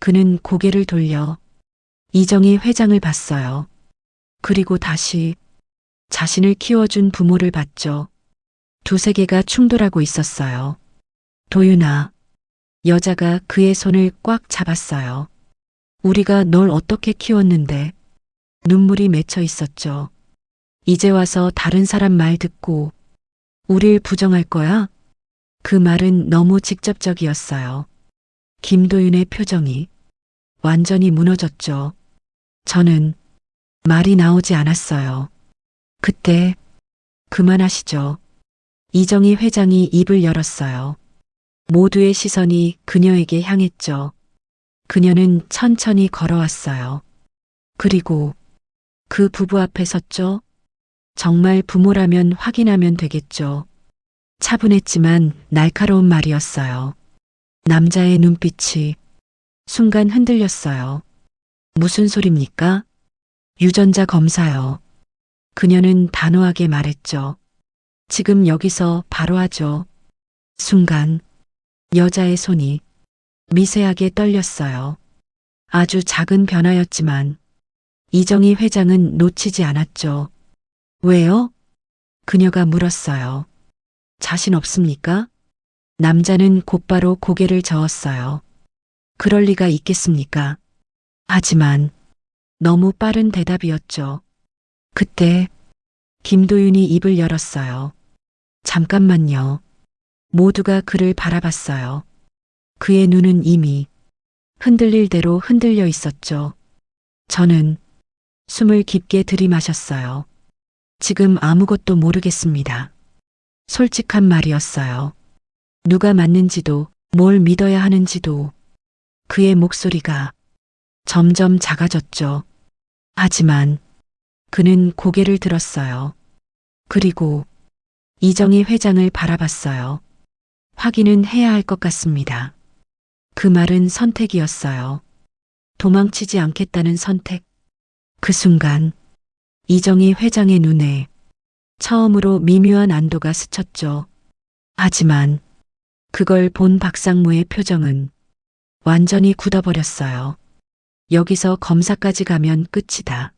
그는 고개를 돌려 이정희 회장을 봤어요. 그리고 다시 자신을 키워준 부모를 봤죠. 두 세계가 충돌하고 있었어요. 도윤아. 여자가 그의 손을 꽉 잡았어요. 우리가 널 어떻게 키웠는데. 눈물이 맺혀 있었죠. 이제 와서 다른 사람 말 듣고 우릴 부정할 거야? 그 말은 너무 직접적이었어요. 김도윤의 표정이 완전히 무너졌죠. 저는 말이 나오지 않았어요. 그때 그만하시죠. 이정희 회장이 입을 열었어요. 모두의 시선이 그녀에게 향했죠. 그녀는 천천히 걸어왔어요. 그리고 그 부부 앞에 섰죠. 정말 부모라면 확인하면 되겠죠. 차분했지만 날카로운 말이었어요. 남자의 눈빛이 순간 흔들렸어요. 무슨 소립니까? 유전자 검사요. 그녀는 단호하게 말했죠. 지금 여기서 바로 하죠. 순간 여자의 손이 미세하게 떨렸어요. 아주 작은 변화였지만 이정희 회장은 놓치지 않았죠. 왜요? 그녀가 물었어요. 자신 없습니까? 남자는 곧바로 고개를 저었어요. 그럴 리가 있겠습니까? 하지만 너무 빠른 대답이었죠. 그때 김도윤이 입을 열었어요. 잠깐만요. 모두가 그를 바라봤어요. 그의 눈은 이미 흔들릴 대로 흔들려 있었죠. 저는 숨을 깊게 들이마셨어요. 지금 아무것도 모르겠습니다. 솔직한 말이었어요. 누가 맞는지도 뭘 믿어야 하는지도. 그의 목소리가 점점 작아졌죠. 하지만 그는 고개를 들었어요. 그리고 이정희 회장을 바라봤어요. 확인은 해야 할 것 같습니다. 그 말은 선택이었어요. 도망치지 않겠다는 선택. 그 순간 이정희 회장의 눈에 처음으로 미묘한 안도가 스쳤죠. 하지만 그걸 본 박상무의 표정은 완전히 굳어버렸어요. 여기서 검사까지 가면 끝이다.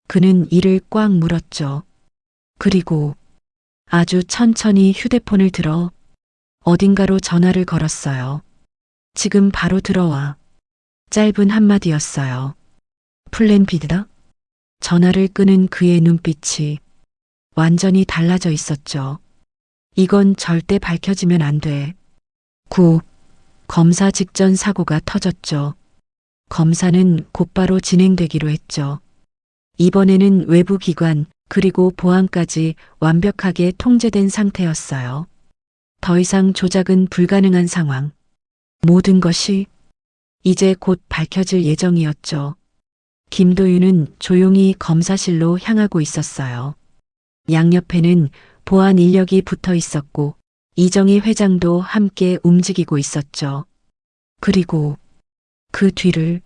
그는 이를 꽉 물었죠. 그리고 아주 천천히 휴대폰을 들어 어딘가로 전화를 걸었어요. 지금 바로 들어와. 짧은 한마디였어요. 플랜 B다? 전화를 끄는 그의 눈빛이 완전히 달라져 있었죠. 이건 절대 밝혀지면 안 돼. 검사 직전 사고가 터졌죠. 검사는 곧바로 진행되기로 했죠. 이번에는 외부 기관 그리고 보안까지 완벽하게 통제된 상태였어요. 더 이상 조작은 불가능한 상황. 모든 것이 이제 곧 밝혀질 예정이었죠. 김도윤은 조용히 검사실로 향하고 있었어요. 양옆에는 보안 인력이 붙어 있었고 이정희 회장도 함께 움직이고 있었죠. 그리고 그 뒤를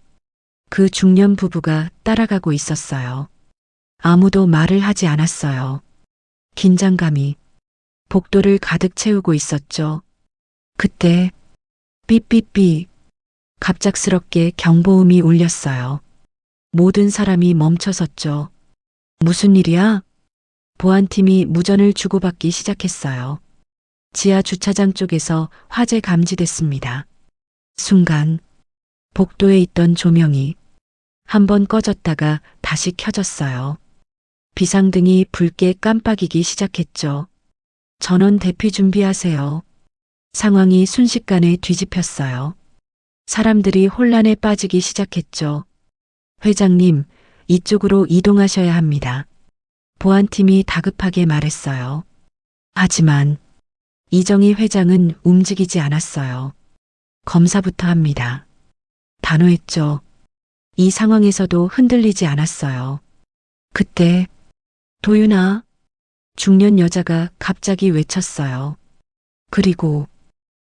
그 중년 부부가 따라가고 있었어요. 아무도 말을 하지 않았어요. 긴장감이 복도를 가득 채우고 있었죠. 그때 삐삐삐 갑작스럽게 경보음이 울렸어요. 모든 사람이 멈춰섰죠. 무슨 일이야? 보안팀이 무전을 주고받기 시작했어요. 지하 주차장 쪽에서 화재 감지됐습니다. 순간 복도에 있던 조명이 한번 꺼졌다가 다시 켜졌어요. 비상등이 붉게 깜빡이기 시작했죠. 전원 대피 준비하세요. 상황이 순식간에 뒤집혔어요. 사람들이 혼란에 빠지기 시작했죠. 회장님, 이쪽으로 이동하셔야 합니다. 보안팀이 다급하게 말했어요. 하지만 이정희 회장은 움직이지 않았어요. 검사부터 합니다. 단호했죠. 이 상황에서도 흔들리지 않았어요. 그때 도윤아, 중년 여자가 갑자기 외쳤어요. 그리고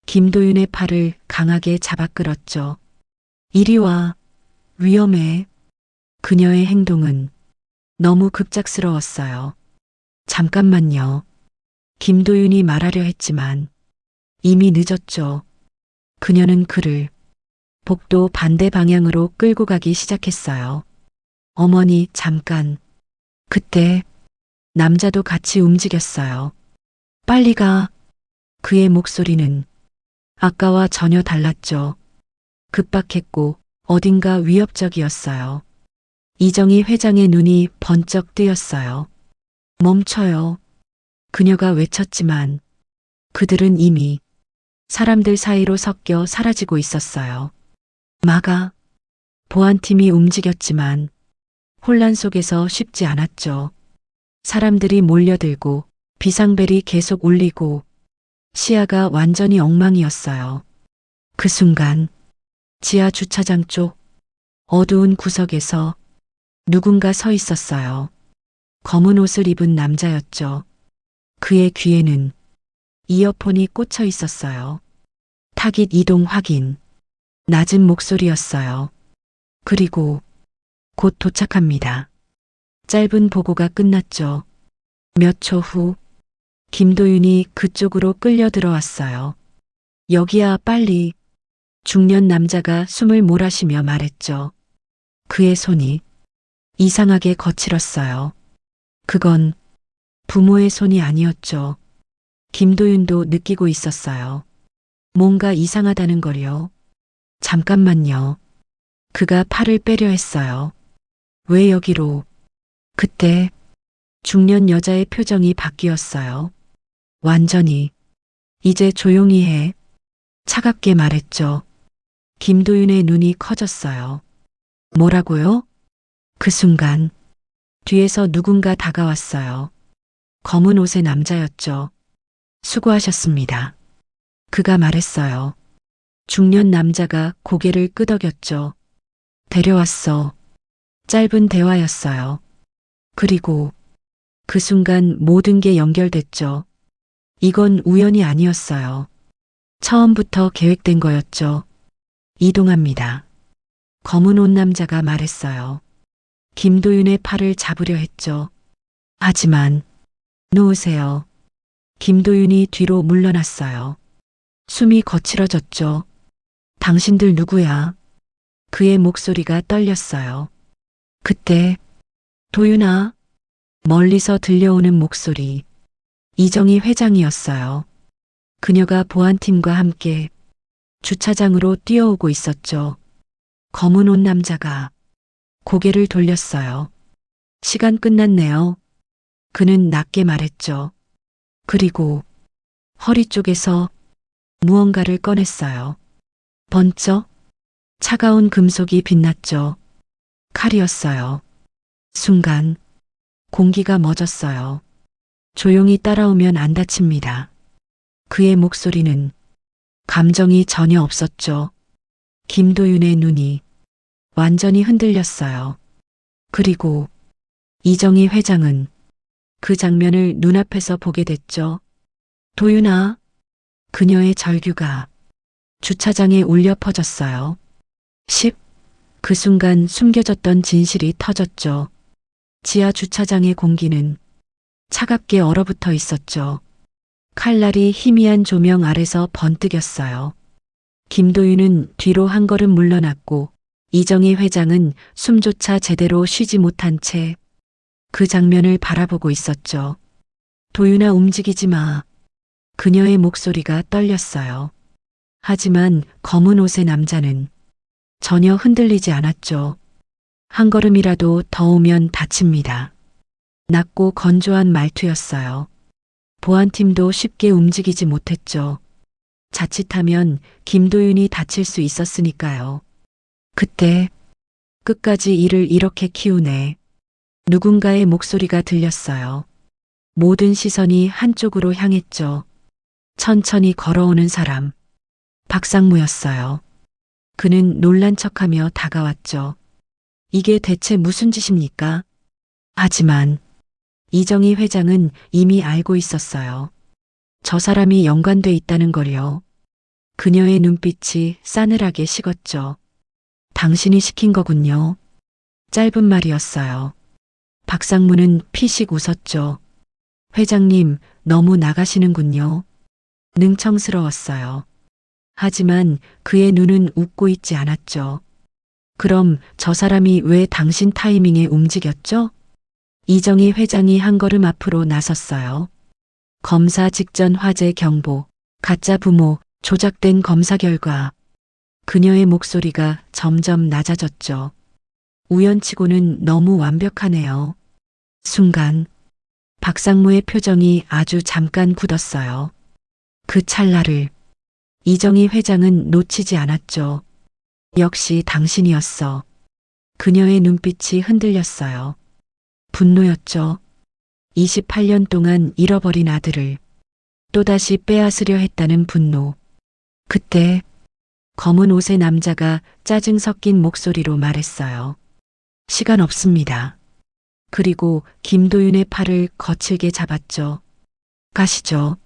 김도윤의 팔을 강하게 잡아 끌었죠. 이리 와. 위험해. 그녀의 행동은 너무 급작스러웠어요. 잠깐만요. 김도윤이 말하려 했지만 이미 늦었죠. 그녀는 그를 복도 반대 방향으로 끌고 가기 시작했어요. 어머니, 잠깐. 그때 남자도 같이 움직였어요. 빨리 가. 그의 목소리는 아까와 전혀 달랐죠. 급박했고 어딘가 위협적이었어요. 이정희 회장의 눈이 번쩍 뜨였어요. 멈춰요. 그녀가 외쳤지만 그들은 이미 사람들 사이로 섞여 사라지고 있었어요. 막아. 보안팀이 움직였지만 혼란 속에서 쉽지 않았죠. 사람들이 몰려들고 비상벨이 계속 울리고 시야가 완전히 엉망이었어요. 그 순간 지하 주차장 쪽 어두운 구석에서 누군가 서 있었어요. 검은 옷을 입은 남자였죠. 그의 귀에는 이어폰이 꽂혀 있었어요. 타깃 이동 확인. 낮은 목소리였어요. 그리고 곧 도착합니다. 짧은 보고가 끝났죠. 몇 초 후 김도윤이 그쪽으로 끌려 들어왔어요. 여기야, 빨리. 중년 남자가 숨을 몰아쉬며 말했죠. 그의 손이 이상하게 거칠었어요. 그건 부모의 손이 아니었죠. 김도윤도 느끼고 있었어요. 뭔가 이상하다는 걸요. 잠깐만요. 그가 팔을 빼려 했어요. 왜 여기로? 그때 중년 여자의 표정이 바뀌었어요. 완전히. 이제 조용히 해. 차갑게 말했죠. 김도윤의 눈이 커졌어요. 뭐라고요? 그 순간 뒤에서 누군가 다가왔어요. 검은 옷의 남자였죠. 수고하셨습니다. 그가 말했어요. 중년 남자가 고개를 끄덕였죠. 데려왔어. 짧은 대화였어요. 그리고 그 순간 모든 게 연결됐죠. 이건 우연이 아니었어요. 처음부터 계획된 거였죠. 이동합니다. 검은 옷 남자가 말했어요. 김도윤의 팔을 잡으려 했죠. 하지만 놓으세요. 김도윤이 뒤로 물러났어요. 숨이 거칠어졌죠. 당신들 누구야? 그의 목소리가 떨렸어요. 그때 도윤아, 멀리서 들려오는 목소리. 이정희 회장이었어요. 그녀가 보안팀과 함께 주차장으로 뛰어오고 있었죠. 검은 옷 남자가 고개를 돌렸어요. 시간 끝났네요. 그는 낮게 말했죠. 그리고 허리 쪽에서 무언가를 꺼냈어요. 번쩍 차가운 금속이 빛났죠. 칼이었어요. 순간 공기가 멎었어요. 조용히 따라오면 안 다칩니다. 그의 목소리는 감정이 전혀 없었죠. 김도윤의 눈이 완전히 흔들렸어요. 그리고 이정희 회장은 그 장면을 눈앞에서 보게 됐죠. 도윤아, 그녀의 절규가 주차장에 울려 퍼졌어요. 10. 그 순간 숨겨졌던 진실이 터졌죠. 지하 주차장의 공기는 차갑게 얼어붙어 있었죠. 칼날이 희미한 조명 아래서 번뜩였어요. 김도윤은 뒤로 한 걸음 물러났고 이정희 회장은 숨조차 제대로 쉬지 못한 채 그 장면을 바라보고 있었죠. 도윤아, 움직이지 마. 그녀의 목소리가 떨렸어요. 하지만 검은 옷의 남자는 전혀 흔들리지 않았죠. 한 걸음이라도 더 오면 다칩니다. 낮고 건조한 말투였어요. 보안팀도 쉽게 움직이지 못했죠. 자칫하면 김도윤이 다칠 수 있었으니까요. 그때 끝까지 일을 이렇게 키우네. 누군가의 목소리가 들렸어요. 모든 시선이 한쪽으로 향했죠. 천천히 걸어오는 사람. 박상무였어요. 그는 놀란 척하며 다가왔죠. 이게 대체 무슨 짓입니까? 하지만 이정희 회장은 이미 알고 있었어요. 저 사람이 연관돼 있다는 걸요. 그녀의 눈빛이 싸늘하게 식었죠. 당신이 시킨 거군요. 짧은 말이었어요. 박상무는 피식 웃었죠. 회장님, 너무 나가시는군요. 능청스러웠어요. 하지만 그의 눈은 웃고 있지 않았죠. 그럼 저 사람이 왜 당신 타이밍에 움직였죠? 이정희 회장이 한 걸음 앞으로 나섰어요. 검사 직전 화재 경보, 가짜 부모, 조작된 검사 결과. 그녀의 목소리가 점점 낮아졌죠. 우연치고는 너무 완벽하네요. 순간 박상무의 표정이 아주 잠깐 굳었어요. 그 찰나를 이정희 회장은 놓치지 않았죠. 역시 당신이었어. 그녀의 눈빛이 흔들렸어요. 분노였죠. 28년 동안 잃어버린 아들을 또다시 빼앗으려 했다는 분노. 그때 검은 옷의 남자가 짜증 섞인 목소리로 말했어요. 시간 없습니다. 그리고 김도윤의 팔을 거칠게 잡았죠. 가시죠.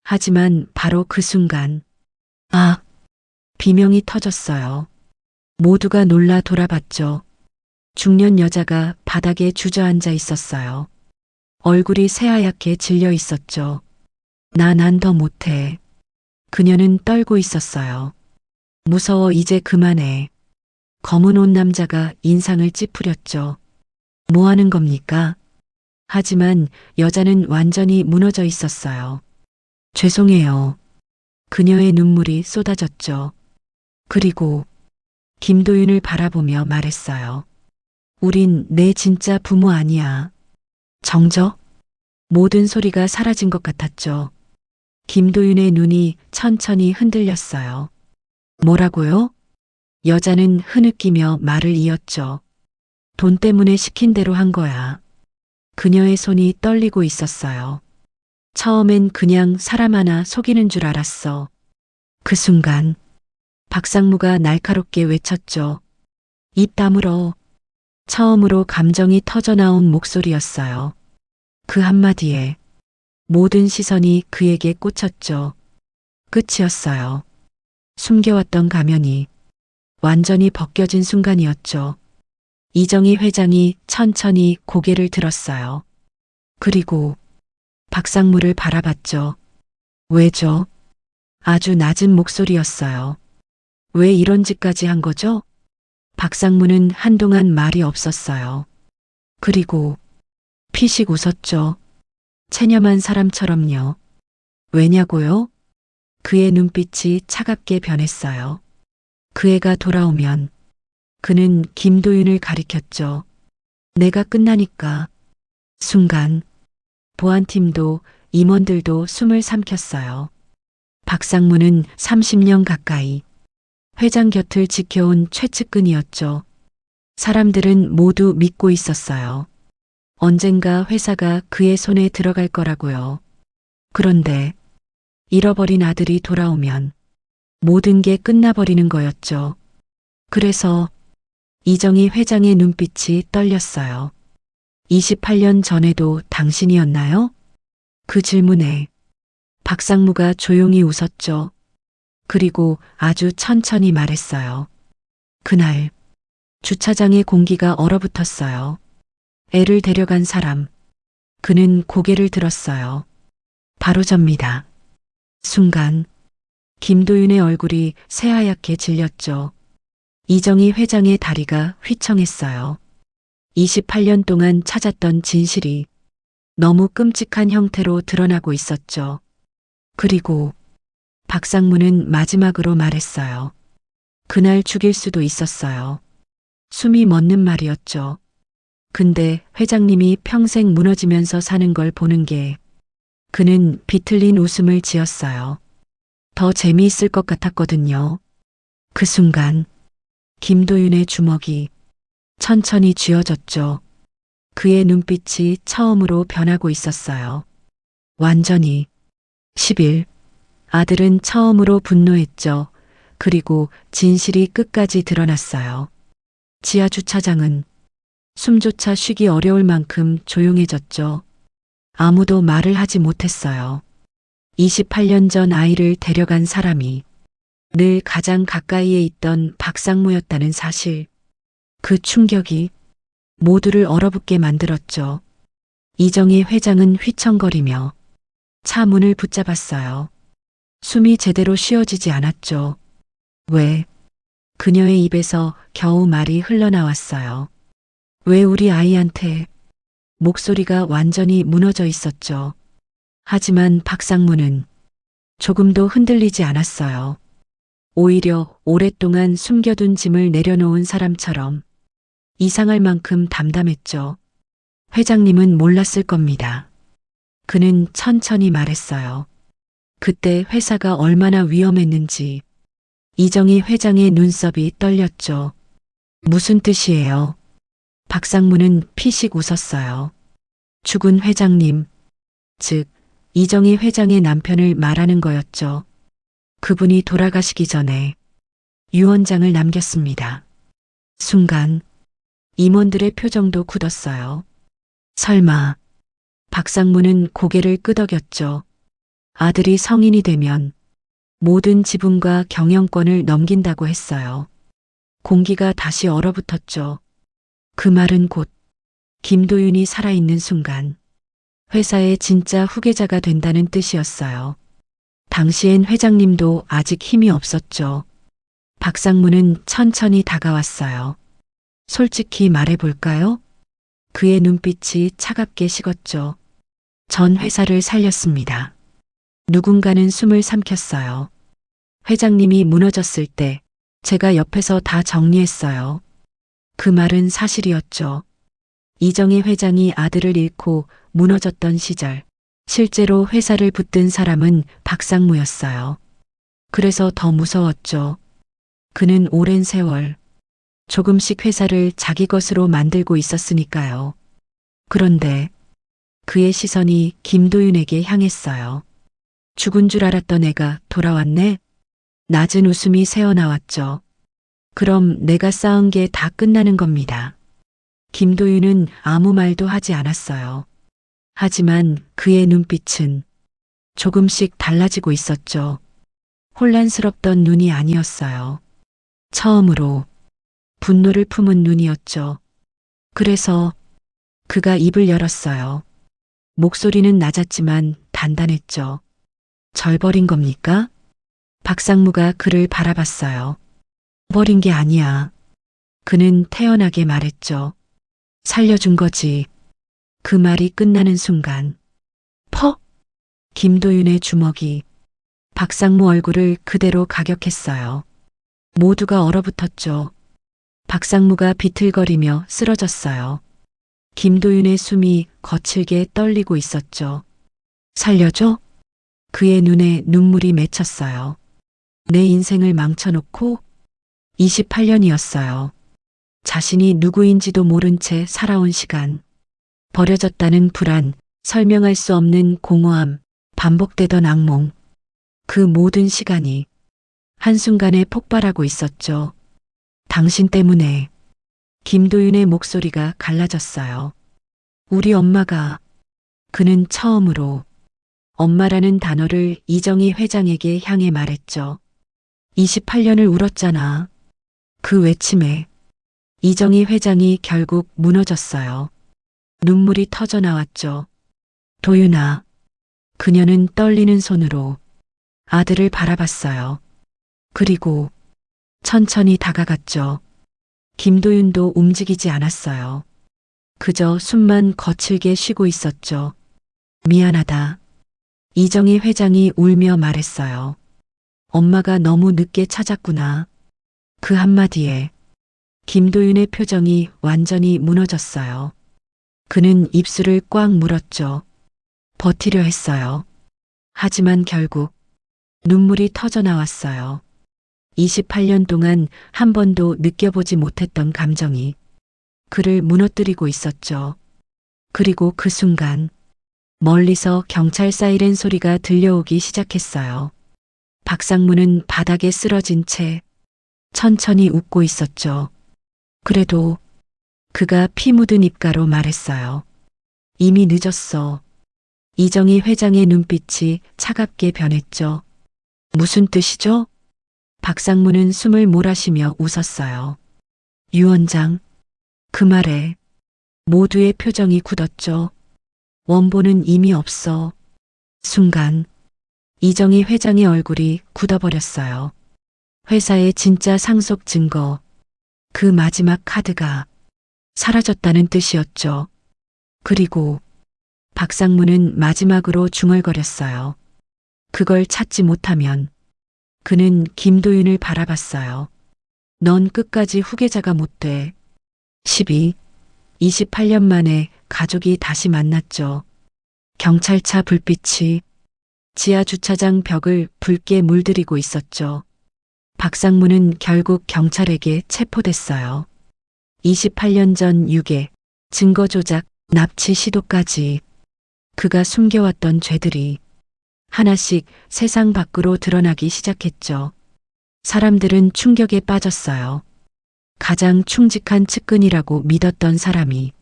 하지만 바로 그 순간, 아! 비명이 터졌어요. 모두가 놀라 돌아봤죠. 중년 여자가 바닥에 주저앉아 있었어요. 얼굴이 새하얗게 질려 있었죠. 난 더 못해. 그녀는 떨고 있었어요. 무서워, 이제 그만해. 검은 옷 남자가 인상을 찌푸렸죠. 뭐 하는 겁니까? 하지만 여자는 완전히 무너져 있었어요. 죄송해요. 그녀의 눈물이 쏟아졌죠. 그리고 김도윤을 바라보며 말했어요. 우린 내 진짜 부모 아니야. 정적? 모든 소리가 사라진 것 같았죠. 김도윤의 눈이 천천히 흔들렸어요. 뭐라고요? 여자는 흐느끼며 말을 이었죠. 돈 때문에 시킨 대로 한 거야. 그녀의 손이 떨리고 있었어요. 처음엔 그냥 사람 하나 속이는 줄 알았어. 그 순간 박상무가 날카롭게 외쳤죠. 입 다물어. 처음으로 감정이 터져나온 목소리였어요. 그 한마디에 모든 시선이 그에게 꽂혔죠. 끝이었어요. 숨겨왔던 가면이 완전히 벗겨진 순간이었죠. 이정희 회장이 천천히 고개를 들었어요. 그리고 박상무를 바라봤죠. 왜죠? 아주 낮은 목소리였어요. 왜 이런 짓까지 한 거죠? 박상무는 한동안 말이 없었어요. 그리고 피식 웃었죠. 체념한 사람처럼요. 왜냐고요? 그의 눈빛이 차갑게 변했어요. 그 애가 돌아오면 그는 김도윤을 가리켰죠. 내가 끝나니까. 순간 보안팀도 임원들도 숨을 삼켰어요. 박상무는 30년 가까이 회장 곁을 지켜온 최측근이었죠. 사람들은 모두 믿고 있었어요. 언젠가 회사가 그의 손에 들어갈 거라고요. 그런데 잃어버린 아들이 돌아오면 모든 게 끝나버리는 거였죠. 그래서 이정희 회장의 눈빛이 떨렸어요. 28년 전에도 당신이었나요? 그 질문에 박상무가 조용히 웃었죠. 그리고 아주 천천히 말했어요. 그날 주차장의 공기가 얼어붙었어요. 애를 데려간 사람. 그는 고개를 들었어요. 바로 접니다. 순간 김도윤의 얼굴이 새하얗게 질렸죠. 이정희 회장의 다리가 휘청했어요. 28년 동안 찾았던 진실이 너무 끔찍한 형태로 드러나고 있었죠. 그리고 박상무는 마지막으로 말했어요. 그날 죽일 수도 있었어요. 숨이 멎는 말이었죠. 근데 회장님이 평생 무너지면서 사는 걸 보는 게 그는 비틀린 웃음을 지었어요. 더 재미있을 것 같았거든요. 그 순간 김도윤의 주먹이 천천히 쥐어졌죠. 그의 눈빛이 처음으로 변하고 있었어요. 완전히. 10일. 아들은 처음으로 분노했죠. 그리고 진실이 끝까지 드러났어요. 지하 주차장은 숨조차 쉬기 어려울 만큼 조용해졌죠. 아무도 말을 하지 못했어요. 28년 전 아이를 데려간 사람이 늘 가장 가까이에 있던 박상무였다는 사실. 그 충격이 모두를 얼어붙게 만들었죠. 이정희 회장은 휘청거리며 차 문을 붙잡았어요. 숨이 제대로 쉬어지지 않았죠. 왜? 그녀의 입에서 겨우 말이 흘러나왔어요. 왜 우리 아이한테? 목소리가 완전히 무너져 있었죠. 하지만 박상무는 조금도 흔들리지 않았어요. 오히려 오랫동안 숨겨둔 짐을 내려놓은 사람처럼 이상할 만큼 담담했죠. 회장님은 몰랐을 겁니다. 그는 천천히 말했어요. 그때 회사가 얼마나 위험했는지. 이정희 회장의 눈썹이 떨렸죠. 무슨 뜻이에요? 박상무는 피식 웃었어요. 죽은 회장님, 즉 이정희 회장의 남편을 말하는 거였죠. 그분이 돌아가시기 전에 유언장을 남겼습니다. 순간 임원들의 표정도 굳었어요. 설마. 박상무는 고개를 끄덕였죠. 아들이 성인이 되면 모든 지분과 경영권을 넘긴다고 했어요. 공기가 다시 얼어붙었죠. 그 말은 곧 김도윤이 살아있는 순간 회사의 진짜 후계자가 된다는 뜻이었어요. 당시엔 회장님도 아직 힘이 없었죠. 박상무는 천천히 다가왔어요. 솔직히 말해볼까요? 그의 눈빛이 차갑게 식었죠. 전 회사를 살렸습니다. 누군가는 숨을 삼켰어요. 회장님이 무너졌을 때 제가 옆에서 다 정리했어요. 그 말은 사실이었죠. 이정희 회장이 아들을 잃고 무너졌던 시절, 실제로 회사를 붙든 사람은 박상무였어요. 그래서 더 무서웠죠. 그는 오랜 세월 조금씩 회사를 자기 것으로 만들고 있었으니까요. 그런데 그의 시선이 김도윤에게 향했어요. 죽은 줄 알았던 애가 돌아왔네? 낮은 웃음이 새어나왔죠. 그럼 내가 쌓은 게 다 끝나는 겁니다. 김도윤은 아무 말도 하지 않았어요. 하지만 그의 눈빛은 조금씩 달라지고 있었죠. 혼란스럽던 눈이 아니었어요. 처음으로 분노를 품은 눈이었죠. 그래서 그가 입을 열었어요. 목소리는 낮았지만 단단했죠. 절 버린 겁니까? 박상무가 그를 바라봤어요. 버린 게 아니야. 그는 태연하게 말했죠. 살려준 거지. 그 말이 끝나는 순간 퍽! 김도윤의 주먹이 박상무 얼굴을 그대로 가격했어요. 모두가 얼어붙었죠. 박상무가 비틀거리며 쓰러졌어요. 김도윤의 숨이 거칠게 떨리고 있었죠. 살려줘? 그의 눈에 눈물이 맺혔어요. 내 인생을 망쳐놓고 28년이었어요. 자신이 누구인지도 모른 채 살아온 시간. 버려졌다는 불안, 설명할 수 없는 공허함, 반복되던 악몽. 그 모든 시간이 한순간에 폭발하고 있었죠. 당신 때문에. 김도윤의 목소리가 갈라졌어요. 우리 엄마가. 그는 처음으로 엄마라는 단어를 이정희 회장에게 향해 말했죠. 28년을 울었잖아. 그 외침에 이정희 회장이 결국 무너졌어요. 눈물이 터져 나왔죠. 도윤아. 그녀는 떨리는 손으로 아들을 바라봤어요. 그리고 천천히 다가갔죠. 김도윤도 움직이지 않았어요. 그저 숨만 거칠게 쉬고 있었죠. 미안하다. 이정희 회장이 울며 말했어요. 엄마가 너무 늦게 찾았구나. 그 한마디에 김도윤의 표정이 완전히 무너졌어요. 그는 입술을 꽉 물었죠. 버티려 했어요. 하지만 결국 눈물이 터져 나왔어요. 28년 동안 한 번도 느껴보지 못했던 감정이 그를 무너뜨리고 있었죠. 그리고 그 순간 멀리서 경찰 사이렌 소리가 들려오기 시작했어요. 박상무는 바닥에 쓰러진 채 천천히 웃고 있었죠. 그래도 그가 피 묻은 입가로 말했어요. 이미 늦었어. 이정희 회장의 눈빛이 차갑게 변했죠. 무슨 뜻이죠? 박상무는 숨을 몰아쉬며 웃었어요. 유 원장. 그 말에 모두의 표정이 굳었죠. 원본은 이미 없어. 순간 이정희 회장의 얼굴이 굳어버렸어요. 회사의 진짜 상속 증거, 그 마지막 카드가 사라졌다는 뜻이었죠. 그리고 박상무는 마지막으로 중얼거렸어요. 그걸 찾지 못하면 그는 김도윤을 바라봤어요. 넌 끝까지 후계자가 못 돼. 28년 만에 가족이 다시 만났죠. 경찰차 불빛이 지하 주차장 벽을 붉게 물들이고 있었죠. 박상무는 결국 경찰에게 체포됐어요. 28년 전 유괴, 증거 조작, 납치 시도까지 그가 숨겨왔던 죄들이 하나씩 세상 밖으로 드러나기 시작했죠. 사람들은 충격에 빠졌어요. 가장 충직한 측근이라고 믿었던 사람이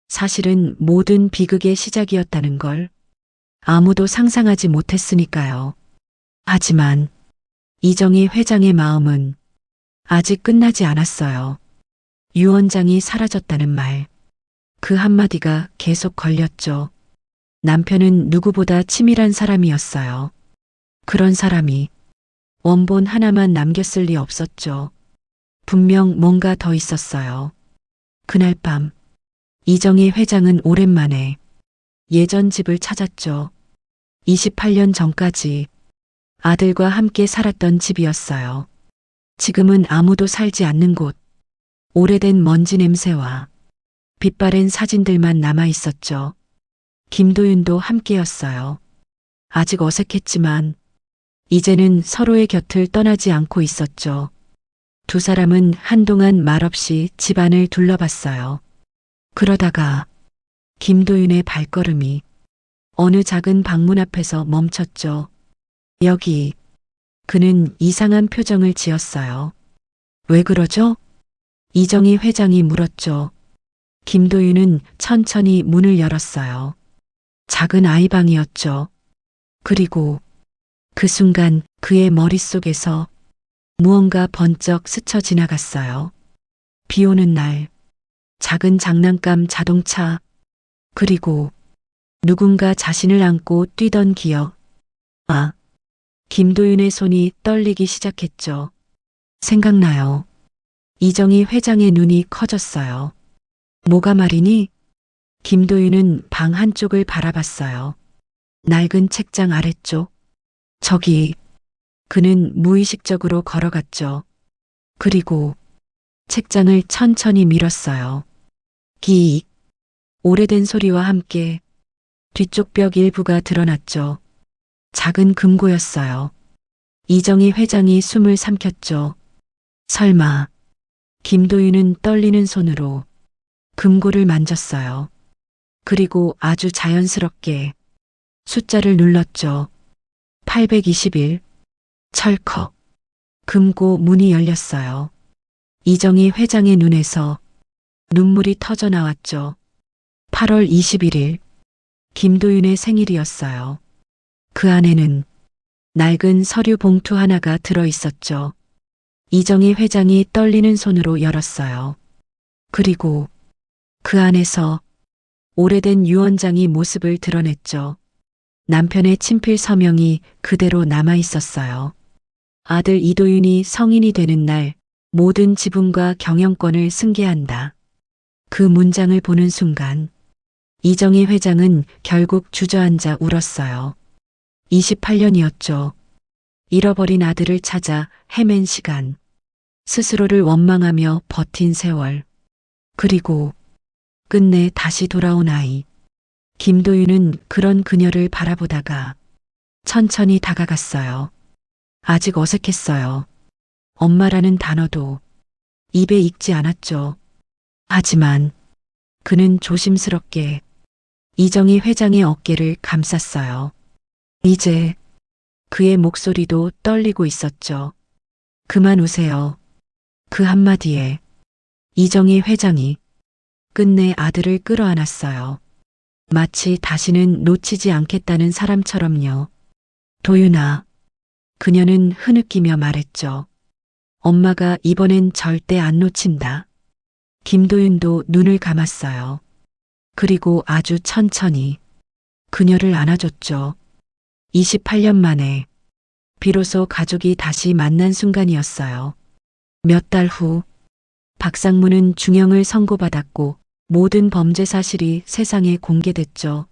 사실은 모든 비극의 시작이었다는 걸 아무도 상상하지 못했으니까요. 하지만 이정희 회장의 마음은 아직 끝나지 않았어요. 유 원장이 사라졌다는 말, 그 한마디가 계속 걸렸죠. 남편은 누구보다 치밀한 사람이었어요. 그런 사람이 원본 하나만 남겼을 리 없었죠. 분명 뭔가 더 있었어요. 그날 밤 이정희 회장은 오랜만에 예전 집을 찾았죠. 28년 전까지 아들과 함께 살았던 집이었어요. 지금은 아무도 살지 않는 곳, 오래된 먼지 냄새와 빛바랜 사진들만 남아 있었죠. 김도윤도 함께였어요. 아직 어색했지만 이제는 서로의 곁을 떠나지 않고 있었죠. 두 사람은 한동안 말없이 집안을 둘러봤어요. 그러다가 김도윤의 발걸음이 어느 작은 방문 앞에서 멈췄죠. 여기. 그는 이상한 표정을 지었어요. 왜 그러죠? 이정희 회장이 물었죠. 김도윤은 천천히 문을 열었어요. 작은 아이방이었죠. 그리고 그 순간 그의 머릿속에서 무언가 번쩍 스쳐 지나갔어요. 비 오는 날, 작은 장난감 자동차, 그리고 누군가 자신을 안고 뛰던 기억. 아, 김도윤의 손이 떨리기 시작했죠. 생각나요. 이정희 회장의 눈이 커졌어요. 뭐가 말이니? 김도윤은 방 한쪽을 바라봤어요. 낡은 책장 아래쪽. 저기. 그는 무의식적으로 걸어갔죠. 그리고 책장을 천천히 밀었어요. 기익. 오래된 소리와 함께 뒤쪽 벽 일부가 드러났죠. 작은 금고였어요. 이정희 회장이 숨을 삼켰죠. 설마. 김도윤은 떨리는 손으로 금고를 만졌어요. 그리고 아주 자연스럽게 숫자를 눌렀죠. 821. 철컥. 금고 문이 열렸어요. 이정희 회장의 눈에서 눈물이 터져 나왔죠. 8월 21일. 김도윤의 생일이었어요. 그 안에는 낡은 서류 봉투 하나가 들어 있었죠. 이정희 회장이 떨리는 손으로 열었어요. 그리고 그 안에서 오래된 유언장이 모습을 드러냈죠. 남편의 친필 서명이 그대로 남아 있었어요. 아들 이도윤이 성인이 되는 날 모든 지분과 경영권을 승계한다. 그 문장을 보는 순간 이정희 회장은 결국 주저앉아 울었어요. 28년이었죠. 잃어버린 아들을 찾아 헤맨 시간. 스스로를 원망하며 버틴 세월. 그리고 끝내 다시 돌아온 아이. 김도윤은 그런 그녀를 바라보다가 천천히 다가갔어요. 아직 어색했어요. 엄마라는 단어도 입에 익지 않았죠. 하지만 그는 조심스럽게 이정희 회장의 어깨를 감쌌어요. 이제 그의 목소리도 떨리고 있었죠. 그만 우세요. 그 한마디에 이정희 회장이 끝내 아들을 끌어안았어요. 마치 다시는 놓치지 않겠다는 사람처럼요. 도윤아. 그녀는 흐느끼며 말했죠. 엄마가 이번엔 절대 안 놓친다. 김도윤도 눈을 감았어요. 그리고 아주 천천히 그녀를 안아줬죠. 28년 만에 비로소 가족이 다시 만난 순간이었어요. 몇 달 후 박상무는 중형을 선고받았고 모든 범죄 사실이 세상에 공개됐죠.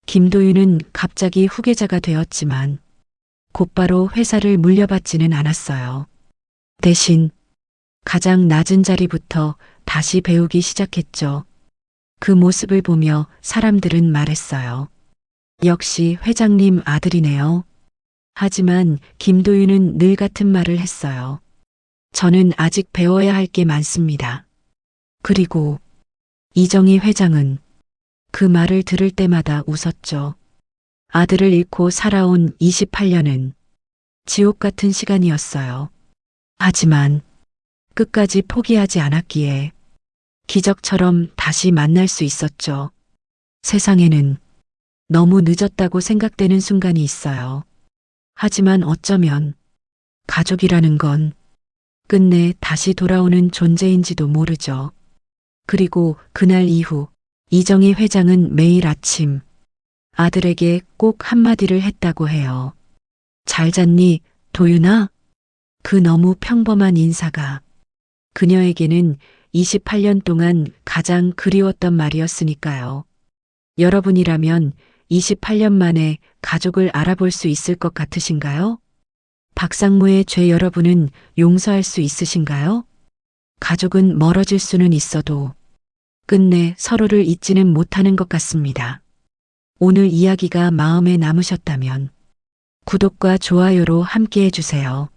김도윤은 갑자기 후계자가 되었지만 곧바로 회사를 물려받지는 않았어요. 대신 가장 낮은 자리부터 다시 배우기 시작했죠. 그 모습을 보며 사람들은 말했어요. 역시 회장님 아들이네요. 하지만 김도윤은 늘 같은 말을 했어요. 저는 아직 배워야 할 게 많습니다. 그리고 이정희 회장은 그 말을 들을 때마다 웃었죠. 아들을 잃고 살아온 28년은 지옥 같은 시간이었어요. 하지만 끝까지 포기하지 않았기에 기적처럼 다시 만날 수 있었죠. 세상에는 너무 늦었다고 생각되는 순간이 있어요. 하지만 어쩌면 가족이라는 건 끝내 다시 돌아오는 존재인지도 모르죠. 그리고 그날 이후 이정희 회장은 매일 아침 아들에게 꼭 한마디를 했다고 해요. 잘 잤니, 도윤아? 그 너무 평범한 인사가 그녀에게는 28년 동안 가장 그리웠던 말이었으니까요. 여러분이라면 28년 만에 가족을 알아볼 수 있을 것 같으신가요? 박상무의 죄 여러분은 용서할 수 있으신가요? 가족은 멀어질 수는 있어도 끝내 서로를 잊지는 못하는 것 같습니다. 오늘 이야기가 마음에 남으셨다면 구독과 좋아요로 함께 해주세요.